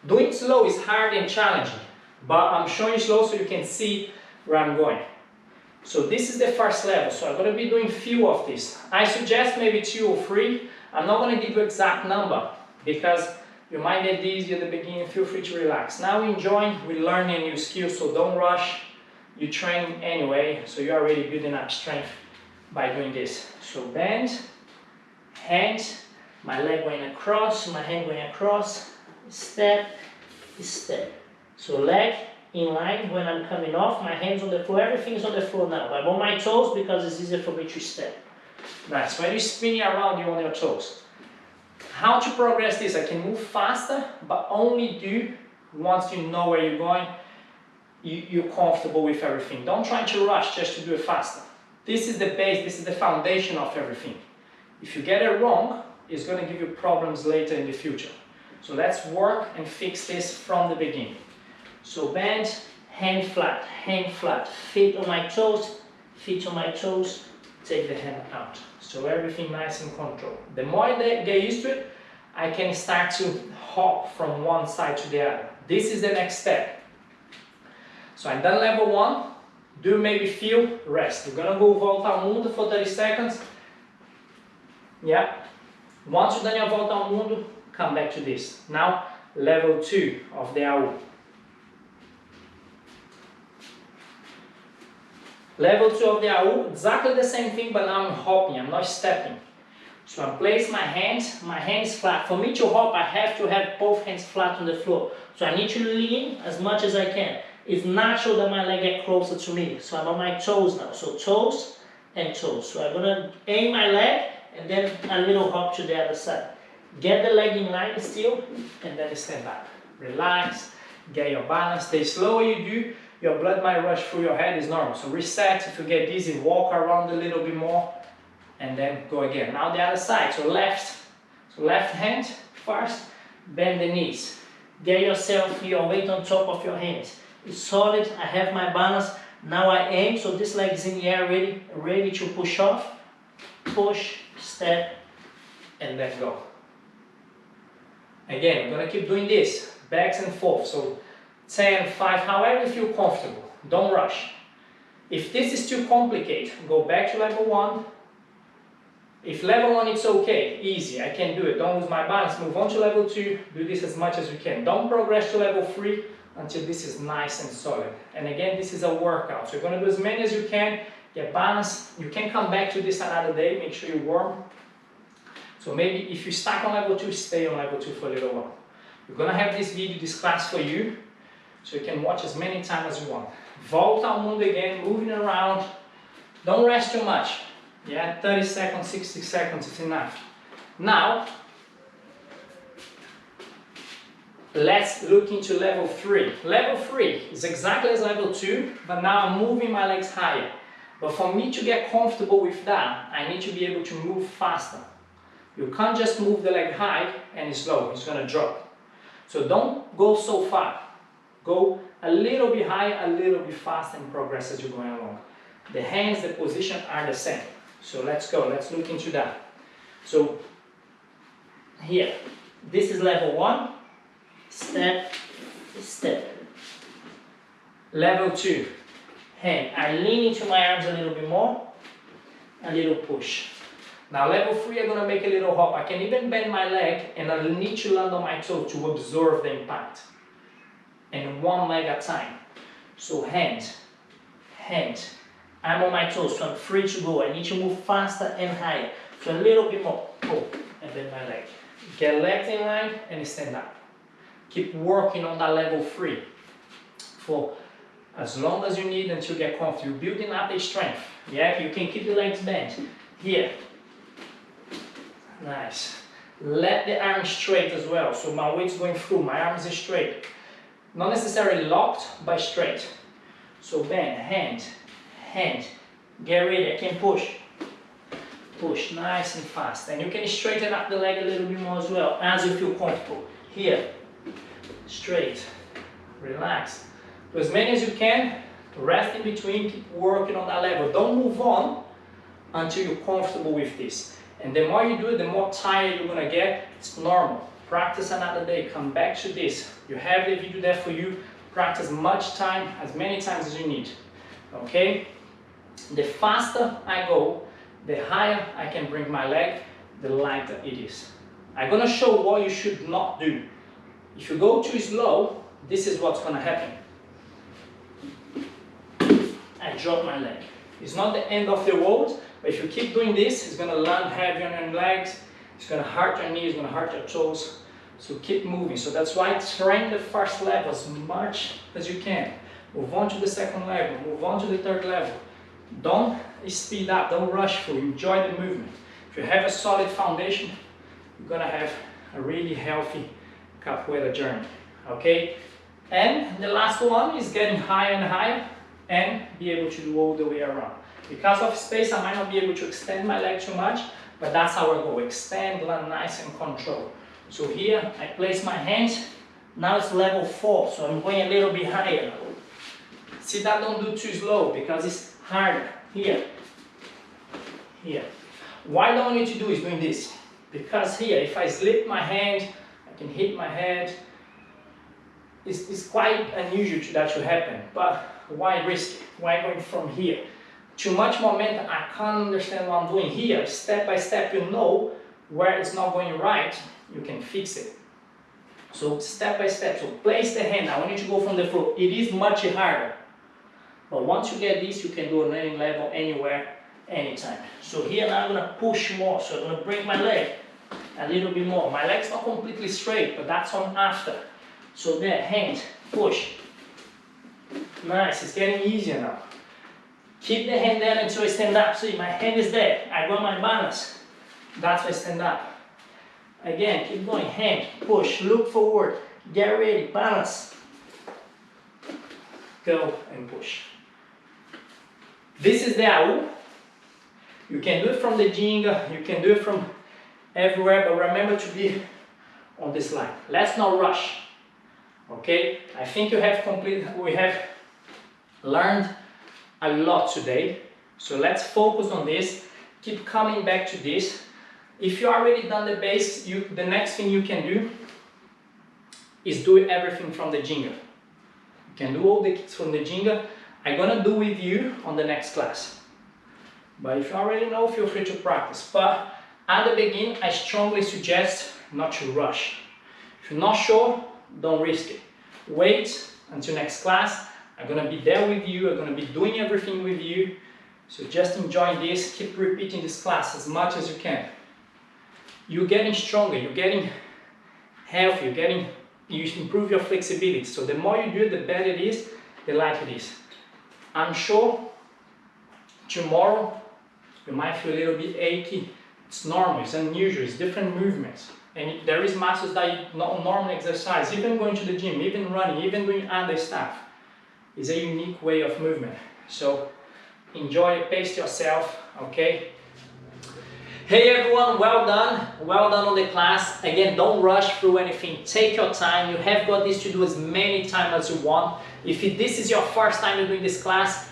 Doing slow is hard and challenging. But I'm showing slow so you can see where I'm going. So this is the first level. So I'm going to be doing few of these. I suggest maybe 2 or 3. I'm not going to give you exact number because you might get dizzy at the beginning. Feel free to relax. Now we're enjoying, we're learning a new skill, so don't rush. You train anyway, so you're already building up strength by doing this. So bend, hand, my leg going across, my hand going across, step, step. So leg in line when I'm coming off, my hands on the floor, everything is on the floor now. I'm on my toes because it's easier for me to step. Nice. When you're spinning around, you're on your toes. How to progress this? I can move faster, but only do once you know where you're going, you're comfortable with everything. Don't try to rush just to do it faster. This is the base, this is the foundation of everything. If you get it wrong, it's going to give you problems later in the future. So let's work and fix this from the beginning. So bend, hand flat, feet on my toes, take the hand out. So everything nice and controlled. The more I get used to it, I can start to hop from one side to the other. This is the next step. So I'm done level 1. Do maybe feel, rest. We're gonna go volta ao mundo for 30 seconds. Yeah. Once you've done your volta ao mundo, come back to this. Now, level 2 of the AU. Level 2 of the AU, exactly the same thing, but now I'm hopping, I'm not stepping. So I place my hands flat. For me to hop, I have to have both hands flat on the floor. So I need to lean as much as I can. It's natural that my leg get closer to me. So I'm on my toes now. So toes and toes. So I'm gonna aim my leg and then a little hop to the other side. Get the leg in line still, and then stand back. Relax, get your balance. The slower you do, your blood might rush through your head, is normal. So reset. If you get dizzy, walk around a little bit more and then go again. Now the other side, so left hand first, bend the knees. Get yourself your weight on top of your hands. It's solid, I have my balance. Now I aim, so this leg is in the air, ready to push off. Push, step, and let go. Again, I'm gonna keep doing this, backs and forth. So 10, 5, however you feel comfortable. Don't rush. If this is too complicated, go back to level 1. If level 1 it's okay, easy, I can do it, don't lose my balance, move on to level 2, do this as much as you can. Don't progress to level 3 until this is nice and solid. And again, this is a workout, so you're going to do as many as you can, get balance. You can come back to this another day, make sure you're warm. So maybe if you start on level 2, stay on level 2 for a little while. We're going to have this video, this class for you, so you can watch as many times as you want. Volta ao mundo again, moving around, don't rest too much. Yeah, 30 seconds, 60 seconds is enough. Now, let's look into level 3. Level 3 is exactly as level 2, but now I'm moving my legs higher. But for me to get comfortable with that, I need to be able to move faster. You can't just move the leg high and it's low, it's going to drop. So don't go so far. Go a little bit higher, a little bit faster and progress as you're going along. The hands, the position are the same. So let's go, let's look into that. So here, this is level 1, step, step. Level 2, hand. I lean into my arms a little bit more, a little push. Now level 3, I'm gonna make a little hop. I can even bend my leg and I need to land on my toe to absorb the impact. And one leg at a time. So hand, hand. I'm on my toes, so I'm free to go. I need to move faster and higher. So a little bit more, pull, and bend my leg. Get legs in line and stand up. Keep working on that level 3 for as long as you need until you get comfortable. You're building up the strength. Yeah, you can keep the legs bent. Here. Nice. Let the arms straight as well. So my weight's going through, my arms are straight. Not necessarily locked, but straight. So bend, hand, hand. Get ready, I can push. Push, nice and fast. And you can straighten up the leg a little bit more as well, as you feel comfortable. Here, straight, relax. Do as many as you can, rest in between, keep working on that level. Don't move on until you're comfortable with this. And the more you do it, the more tired you're gonna get. It's normal. Practice another day, come back to this. You have the video there for you. Practice much time, as many times as you need. Okay? The faster I go, the higher I can bring my leg, the lighter it is. I'm gonna show what you should not do. If you go too slow, this is what's gonna happen. I drop my leg. It's not the end of the world, but if you keep doing this, it's gonna land heavy on your legs, it's gonna hurt your knees, it's gonna hurt your toes. So keep moving. So that's why train the first level as much as you can. Move on to the second level, move on to the third level. Don't speed up, don't rush through, enjoy the movement. If you have a solid foundation, you're gonna have a really healthy capoeira journey, okay? And the last one is getting higher and higher and be able to do all the way around. Because of space, I might not be able to extend my leg too much, but that's how I go, extend, land nice and control. So here, I place my hands, now it's level 4, so I'm going a little bit higher. See that, don't do too slow, because it's harder. Here, here. Why don't I need to do is doing this? Because here, if I slip my hand, I can hit my head. It's quite unusual that to happen, but why risk it? Why going from here? Too much momentum, I can't understand what I'm doing here. Step by step, you know where it's not going right, you can fix it. So step by step, so place the hand. I want you to go from the floor. It is much harder. But once you get this, you can do a any level, anywhere, anytime. So here now I'm gonna push more. So I'm gonna bring my leg a little bit more. My leg's not completely straight, but that's on after. So there, hand, push. Nice, it's getting easier now. Keep the hand there until I stand up. See, my hand is there. I got my balance. That's why I stand up. Again, keep going. Hand, push, look forward. Get ready, balance. Go and push. This is the AU. You can do it from the Ginga, you can do it from everywhere, but remember to be on this line. Let's not rush. Okay, I think we have learned a lot today. So let's focus on this. Keep coming back to this. If you already done the base, the next thing you can do is do everything from the Ginga. You can do all the kicks from the Ginga. I'm gonna do with you on the next class. But if you already know, feel free to practice. But at the beginning, I strongly suggest not to rush. If you're not sure, don't risk it. Wait until next class. I'm gonna be there with you. I'm gonna be doing everything with you. So just enjoy this. Keep repeating this class as much as you can. You're getting stronger. You're getting healthy. You improve your flexibility. So the more you do it, the better it is, the lighter it is. I'm sure tomorrow you might feel a little bit achy. It's normal, it's unusual, it's different movements. And there is muscles that you not normally exercise, even going to the gym, even running, even doing other stuff. It's a unique way of movement. So enjoy it, pace yourself, okay? Hey everyone, well done on the class. Again, don't rush through anything, take your time. You have got this to do as many times as you want. If this is your first time doing this class,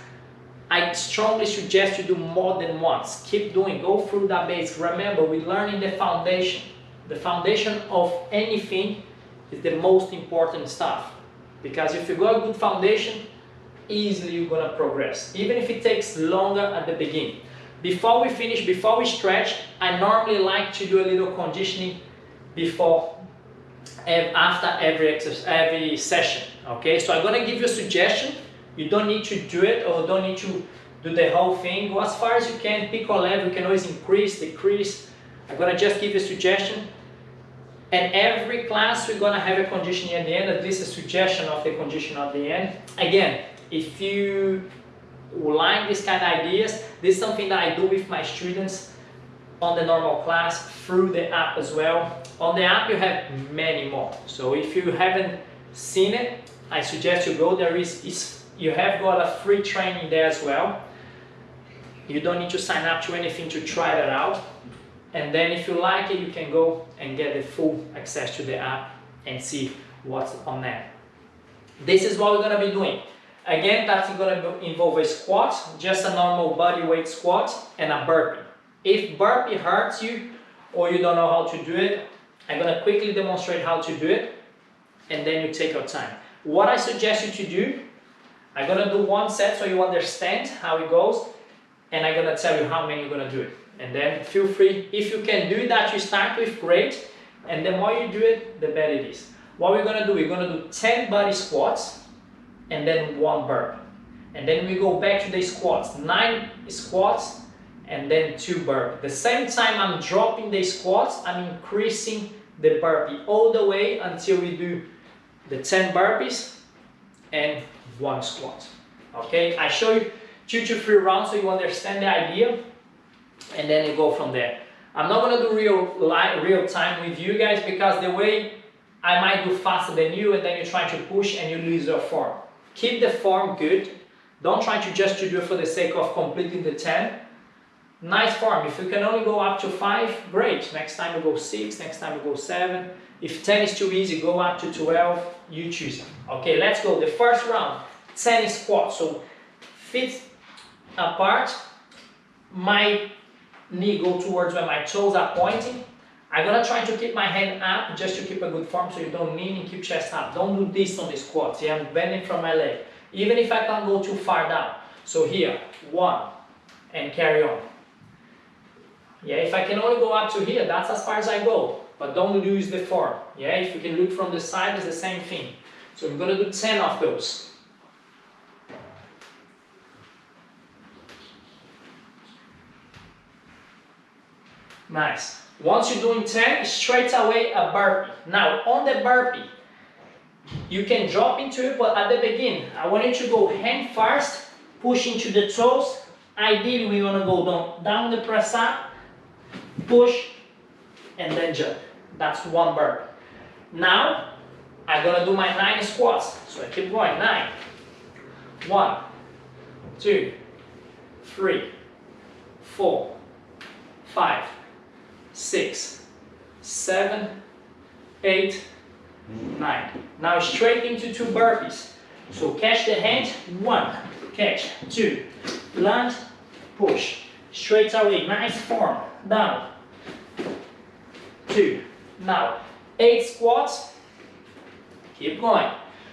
I strongly suggest you do more than once. Keep doing, go through that base. Remember, we're learning the foundation. The foundation of anything is the most important stuff. Because if you got a good foundation, easily you're gonna progress. Even if it takes longer at the beginning. Before we finish, before we stretch, I normally like to do a little conditioning after every session. Okay, so I'm gonna give you a suggestion. You don't need to do it or don't need to do the whole thing. Go as far as you can, pick a level. You can always increase, decrease. I'm gonna just give you a suggestion. And every class we're gonna have a conditioning at the end, at least a suggestion of the condition at the end. Again, if you like this kind of ideas, this is something that I do with my students on the normal class, through the app as well. On the app you have many more. So if you haven't seen it, I suggest you go. You have got a free training there as well. You don't need to sign up to anything to try that out. And then if you like it, you can go and get the full access to the app and see what's on there. This is what we're gonna be doing. Again, that's gonna involve a squat, just a normal body weight squat, and a burpee. If burpee hurts you or you don't know how to do it, I'm gonna quickly demonstrate how to do it, and then you take your time. What I suggest you to do, I'm gonna do one set so you understand how it goes, and I'm gonna tell you how many you're gonna do it. And then feel free, if you can do that you start with, great, and the more you do it, the better it is. What we're gonna do, we're gonna do 10 body squats, and then 1 burp. And then we go back to the squats, 9 squats, and then 2 burp. The same time I'm dropping the squats, I'm increasing the burpee all the way until we do the 10 burpees and 1 squat. Okay, I show you 2 to 3 rounds so you understand the idea, and then you go from there. I'm not gonna do real time with you guys, because the way I might do faster than you, and then you try to push and you lose your form. Keep the form good. Don't try to just do it for the sake of completing the 10. Nice form. If you can only go up to 5, great. Next time you go 6, next time you go 7. If 10 is too easy, go up to 12. You choose. Okay, let's go. The first round, 10 squats. So feet apart, my knee go towards where my toes are pointing. I'm gonna try to keep my hand up just to keep a good form, so you don't lean and keep chest up. Don't do this on the squats. Yeah, I'm bending from my leg. Even if I can't go too far down. So here, 1, and carry on. Yeah, if I can only go up to here, that's as far as I go. But don't lose the form. Yeah, if you can look from the side, it's the same thing. So I'm gonna do 10 of those. Nice. Once you're doing 10, straight away a burpee. Now on the burpee, you can drop into it, but at the beginning, I want you to go hand first, push into the toes. Ideally, we want to go down the press up, push, and then jump. That's 1 burpee. Now, I'm gonna do my 9 squats. So I keep going. 9. 1, 2, 3, 4, 5, 6, 7, 8, 9. Now straight into 2 burpees. So catch the hand, 1, catch, 2, land, push, straight away, nice form, down, 2, now 8 squats, keep going.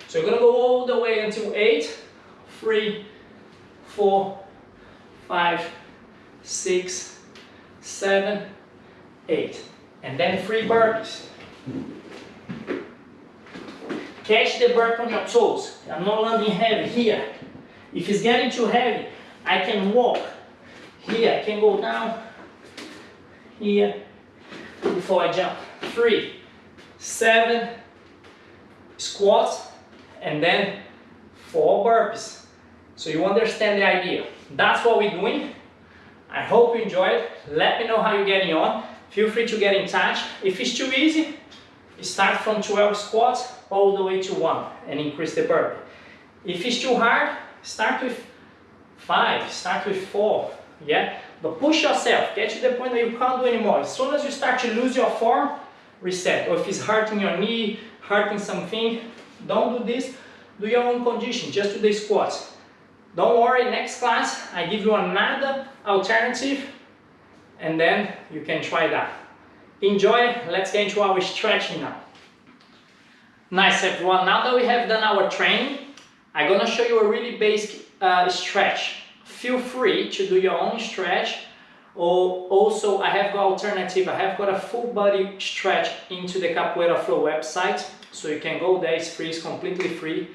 So you're gonna go all the way until 8, 3, 4, 5, 6, 7, 8, and then 3 burpees. Catch the burp on your toes. I'm not landing heavy here. If it's getting too heavy, I can walk. Here, I can go down. Here, before I jump. 3, 7 squats, and then 4 burpees. So you understand the idea. That's what we're doing. I hope you enjoy it. Let me know how you're getting on. Feel free to get in touch. If it's too easy, start from 12 squats all the way to 1 and increase the burpee. If it's too hard, start with 5, start with 4, yeah? But push yourself, get to the point that you can't do anymore. As soon as you start to lose your form, reset. Or if it's hurting your knee, hurting something, don't do this, do your own condition, just do the squats. Don't worry, next class, I give you another alternative, and then you can try that. Enjoy, let's get into our stretching now. Nice everyone, now that we have done our training, I'm gonna show you a really basic stretch. Feel free to do your own stretch, or also I have got alternative, I have got a full body stretch into the Capoeira Flow website, so you can go there, it's free, it's completely free.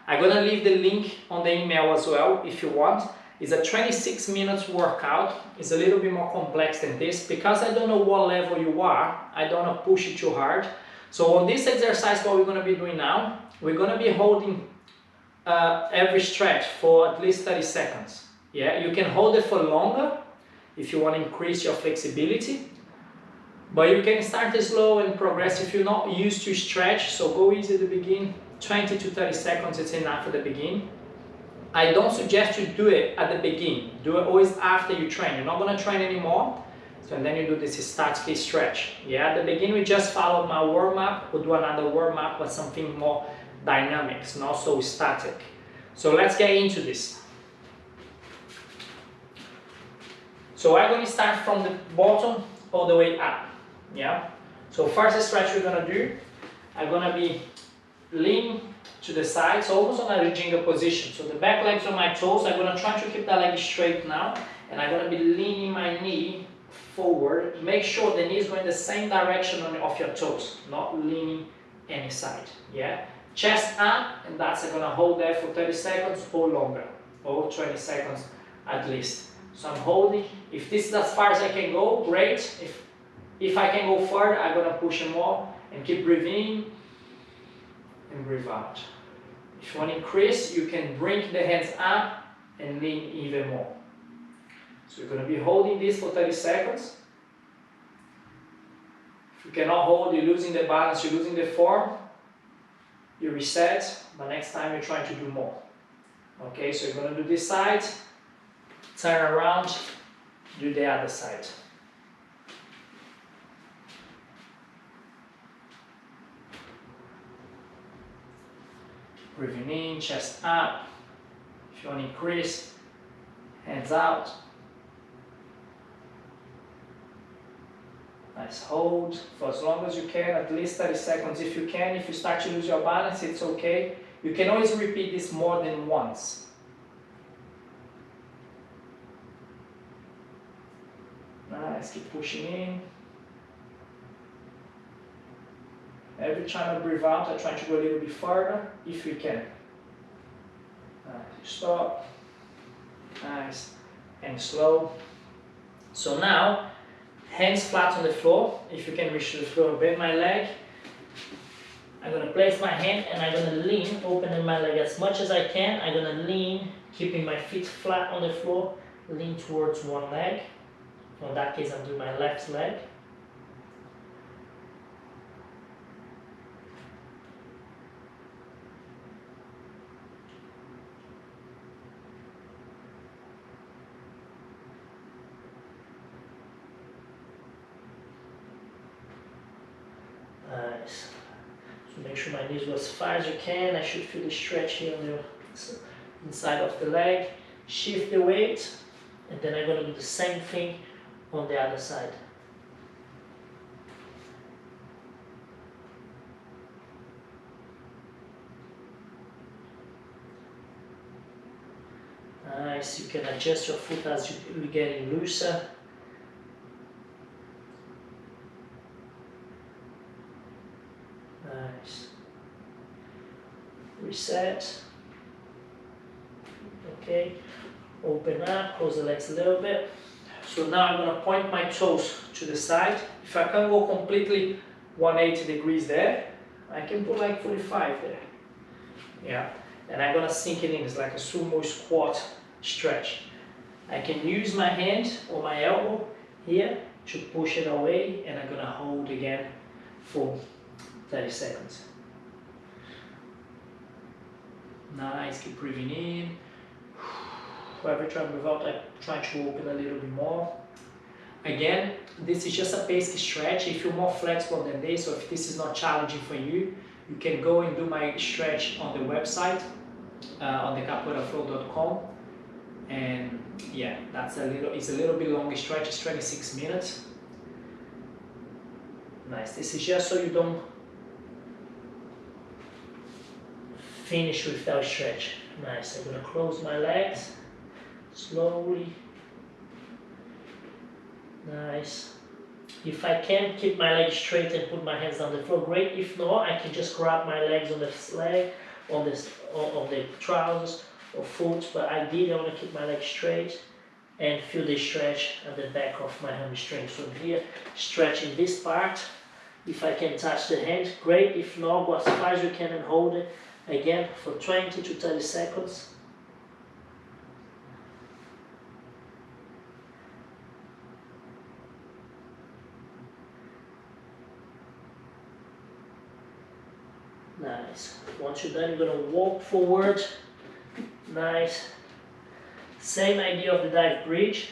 I'm gonna leave the link on the email as well if you want. It's a 26 minutes workout. It's a little bit more complex than this. Because I don't know what level you are, I don't want to push it too hard. So on this exercise, what we're going to be doing now, we're going to be holding every stretch for at least 30 seconds. Yeah, you can hold it for longer if you want to increase your flexibility. But you can start slow and progress if you're not used to stretch. So go easy at the beginning. 20 to 30 seconds is enough at the beginning. I don't suggest you do it at the beginning. Do it always after you train. You're not going to train anymore. So then you do this static stretch. Yeah, at the beginning we just follow my warm-up. We'll do another warm-up with something more dynamic, not so static. So let's get into this. So I'm going to start from the bottom all the way up. Yeah. So first stretch we're going to do, I'm going to be leaning to the side, so almost on a Ginga position. So the back legs on my toes, I'm going to try to keep that leg straight now, and I'm going to be leaning my knee forward. Make sure the knee is going the same direction of your toes, not leaning any side. Yeah, chest up, and that's going to hold there for 30 seconds or longer, or 20 seconds at least. So I'm holding. If this is as far as I can go, great. If I can go further, I'm going to push more and keep breathing in and breathe out. If you want to increase, you can bring the hands up and lean even more. So you're going to be holding this for 30 seconds. If you cannot hold, you're losing the balance, you're losing the form, you reset, but next time you're trying to do more. Okay, so you're going to do this side, turn around, do the other side. Breathing in, chest up. If you want to increase, hands out. Nice, hold for as long as you can, at least 30 seconds if you can. If you start to lose your balance, it's okay. You can always repeat this more than once. Nice, keep pushing in. Every time I breathe out, I try to go a little bit further, if we can. Nice, stop. Nice, and slow. So now, hands flat on the floor. If you can reach the floor, bend my leg. I'm going to place my hand and I'm going to lean, opening my leg as much as I can. I'm going to lean, keeping my feet flat on the floor, lean towards one leg. In that case, I'm doing my left leg. Nice. So make sure my knees go as far as you can. I should feel the stretch here on the inside of the leg. Shift the weight, and then I'm gonna do the same thing on the other side. Nice, you can adjust your foot as you're getting looser. Nice. Reset. Okay, open up, close the legs a little bit. So now I'm going to point my toes to the side. If I can't go completely 180 degrees there, I can put like 45 there. Yeah, and I'm going to sink it in. It's like a sumo squat stretch. I can use my hand or my elbow here to push it away, and I'm going to hold again for 30 seconds. Nice, keep breathing in. Every time I breathe out, I try to open a little bit more. Again, this is just a basic stretch. If you're more flexible than this, or if this is not challenging for you, you can go and do my stretch on the website, on the capoeiraflow.com. And yeah, it's a little bit longer stretch, it's 26 minutes. Nice, this is just so you don't finish without stretch. Nice, I'm gonna close my legs slowly. Nice. If I can keep my legs straight and put my hands on the floor, great. If not, I can just grab my legs on the leg, on the trousers or foot. But ideally, I want to keep my legs straight and feel the stretch at the back of my hamstring. So here, stretching this part. If I can touch the hand, great. If not, go as far as you can and hold it again for 20 to 30 seconds. Nice. Once you're done, you're going to walk forward. Nice. Same idea of the dive bridge.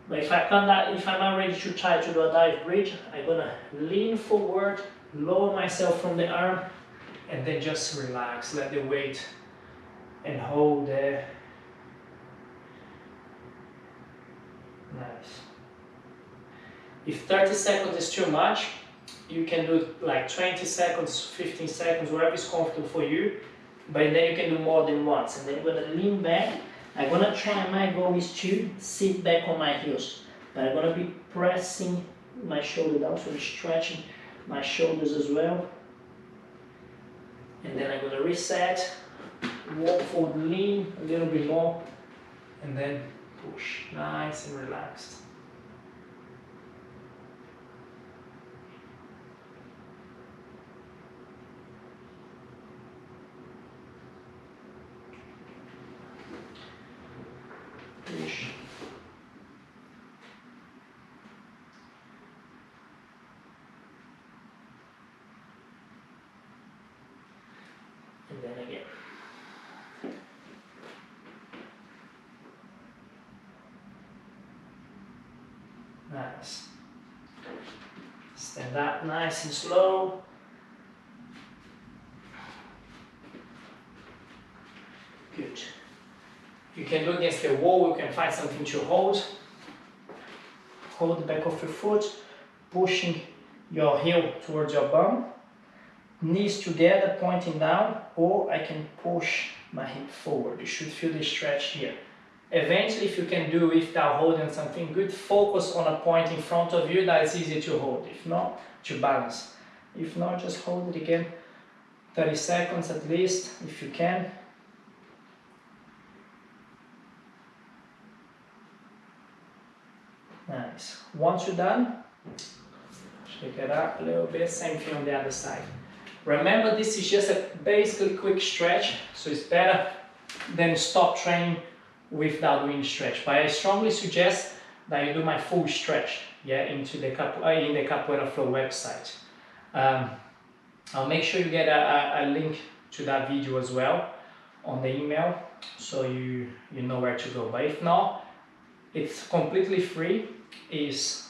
But if I'm not ready to try to do a dive bridge, I'm going to lean forward, lower myself from the arm, and then just relax. Let the weight and hold there. Nice. If 30 seconds is too much, you can do like 20 seconds, 15 seconds, whatever is comfortable for you. But then you can do more than once. And then you're going to lean back. I'm going to try, my goal is to sit back on my heels. But I'm going to be pressing my shoulder down, so I'm stretching my shoulders as well. And then I'm going to reset, walk forward, lean a little bit more, and then push. Nice and relaxed. Push. And then again. Nice. Stand up nice and slow. Good. You can do against the wall, you can find something to hold. Hold the back of your foot, pushing your heel towards your bum. Knees together, pointing down, or I can push my hip forward. You should feel the stretch here. Eventually, if you can do without holding something good, focus on a point in front of you that is easy to hold. If not, to balance. If not, just hold it again 30 seconds at least, if you can. Nice. Once you're done, shake it up a little bit, same thing on the other side. Remember, this is just a basically quick stretch, so it's better than stop training without doing stretch. But I strongly suggest that you do my full stretch, yeah, into the in the Capoeira Flow website. I'll make sure you get a link to that video as well on the email, so you know where to go. But if not, it's completely free. Is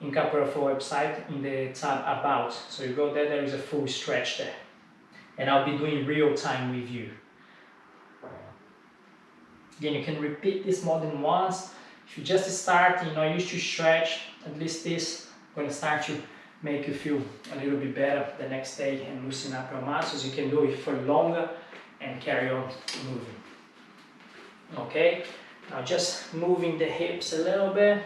in Capoeira Flow website in the tab About. So you go there, there is a full stretch there. And I'll be doing real time with you. Again, you can repeat this more than once. If you just start, you know, used to stretch, at least this going to start to make you feel a little bit better the next day and loosen up your muscles. You can do it for longer and carry on moving. Okay, now just moving the hips a little bit.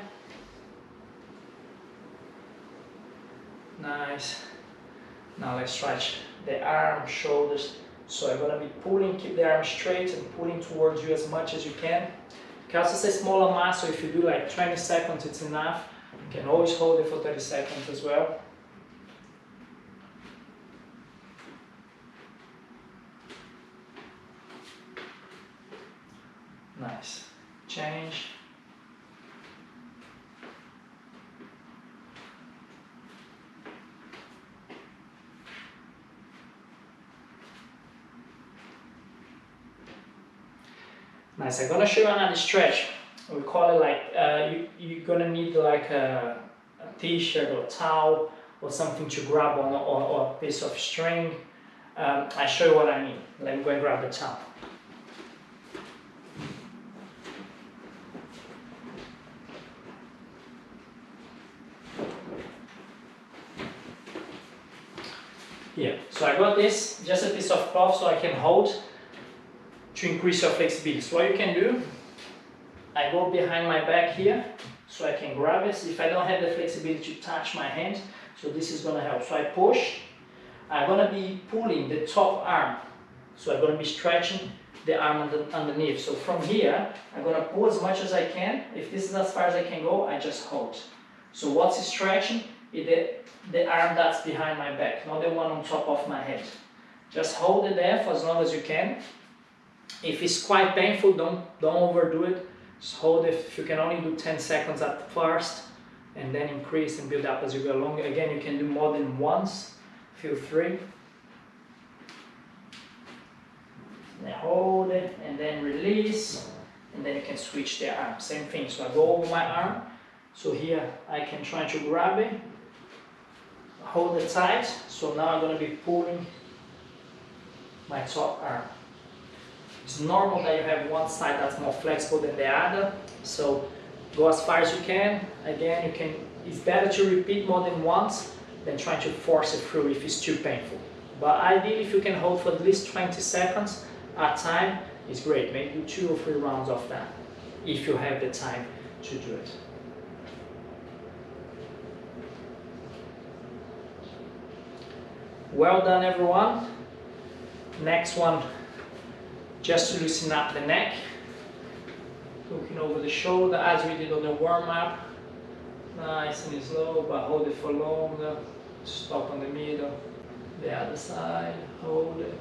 Nice. Now let's stretch the arms, shoulders. So I'm gonna be pulling, keep the arms straight and pulling towards you as much as you can. Because it's a smaller muscle, if you do like 20 seconds, it's enough. You can always hold it for 30 seconds as well. Nice. Change. Nice. I'm gonna show you another stretch. We call it like you're gonna need like a t-shirt or a towel or something to grab on or a piece of string. I show you what I mean. Let me go and grab the towel. Here. So I got this, just a piece of cloth so I can hold to increase your flexibility. So what you can do, I go behind my back here so I can grab it. If I don't have the flexibility to touch my hand, so this is going to help. So I push, I'm going to be pulling the top arm. So I'm going to be stretching the arm underneath. So from here, I'm going to pull as much as I can. If this is as far as I can go, I just hold. So what's stretching is the arm that's behind my back, not the one on top of my head. Just hold it there for as long as you can. If it's quite painful, don't overdo it. Just hold it. If you can only do 10 seconds at first, and then increase and build up as you go along. Again, you can do more than once. Feel free. Then hold it, and then release, and then you can switch the arm. Same thing. So I go over my arm. So here I can try to grab it. Hold it tight. So now I'm going to be pulling my top arm. It's normal that you have one side that's more flexible than the other. So go as far as you can. Again, it's better to repeat more than once than trying to force it through if it's too painful. But ideally, if you can hold for at least 20 seconds at a time, it's great. Maybe do 2 or 3 rounds of that if you have the time to do it. Well done, everyone. Next one, just to loosen up the neck. Looking over the shoulder as we did on the warm-up. Nice and slow, but hold it for longer. Stop on the middle. The other side, hold it.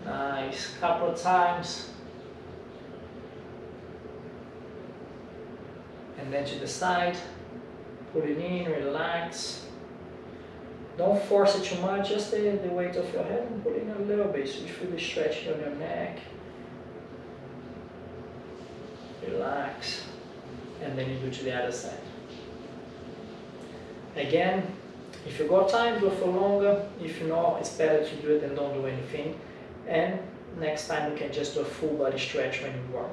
Nice, couple of times. And then to the side. Put it in, relax. Don't force it too much, just the weight of your head and put it in a little bit so you feel the stretch on your neck. Relax. And then you do to the other side. Again, if you got time, do it for longer. If you know, it's better to do it than don't do anything. And next time you can just do a full body stretch when you work.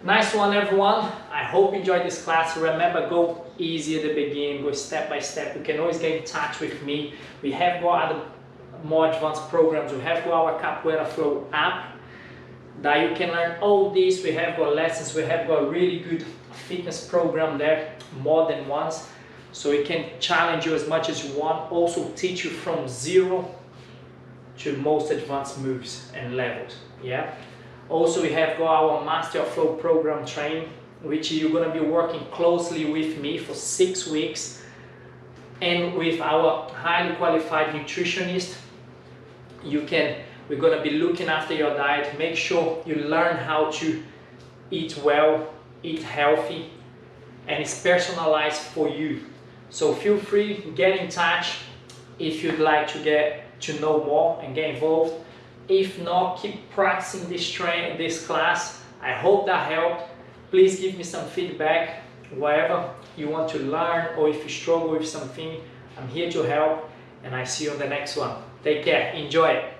Nice one, everyone. I hope you enjoyed this class. Remember, go easy at the beginning, go step by step. You can always get in touch with me. We have got other more advanced programs. We have got our Capoeira Flow app that you can learn all this. We have got lessons. We have got a really good fitness program there, more than once. So we can challenge you as much as you want. Also teach you from zero to most advanced moves and levels. Yeah. Also, we have got our Master of Flow program training, which you're going to be working closely with me for 6 weeks and with our highly qualified nutritionist. We're going to be looking after your diet, make sure you learn how to eat well, eat healthy, and it's personalized for you. So feel free, get in touch if you'd like to get to know more and get involved. If not, keep practicing this class. I hope that helped. Please give me some feedback, whatever you want to learn, or if you struggle with something, I'm here to help, and I see you on the next one. Take care, enjoy it.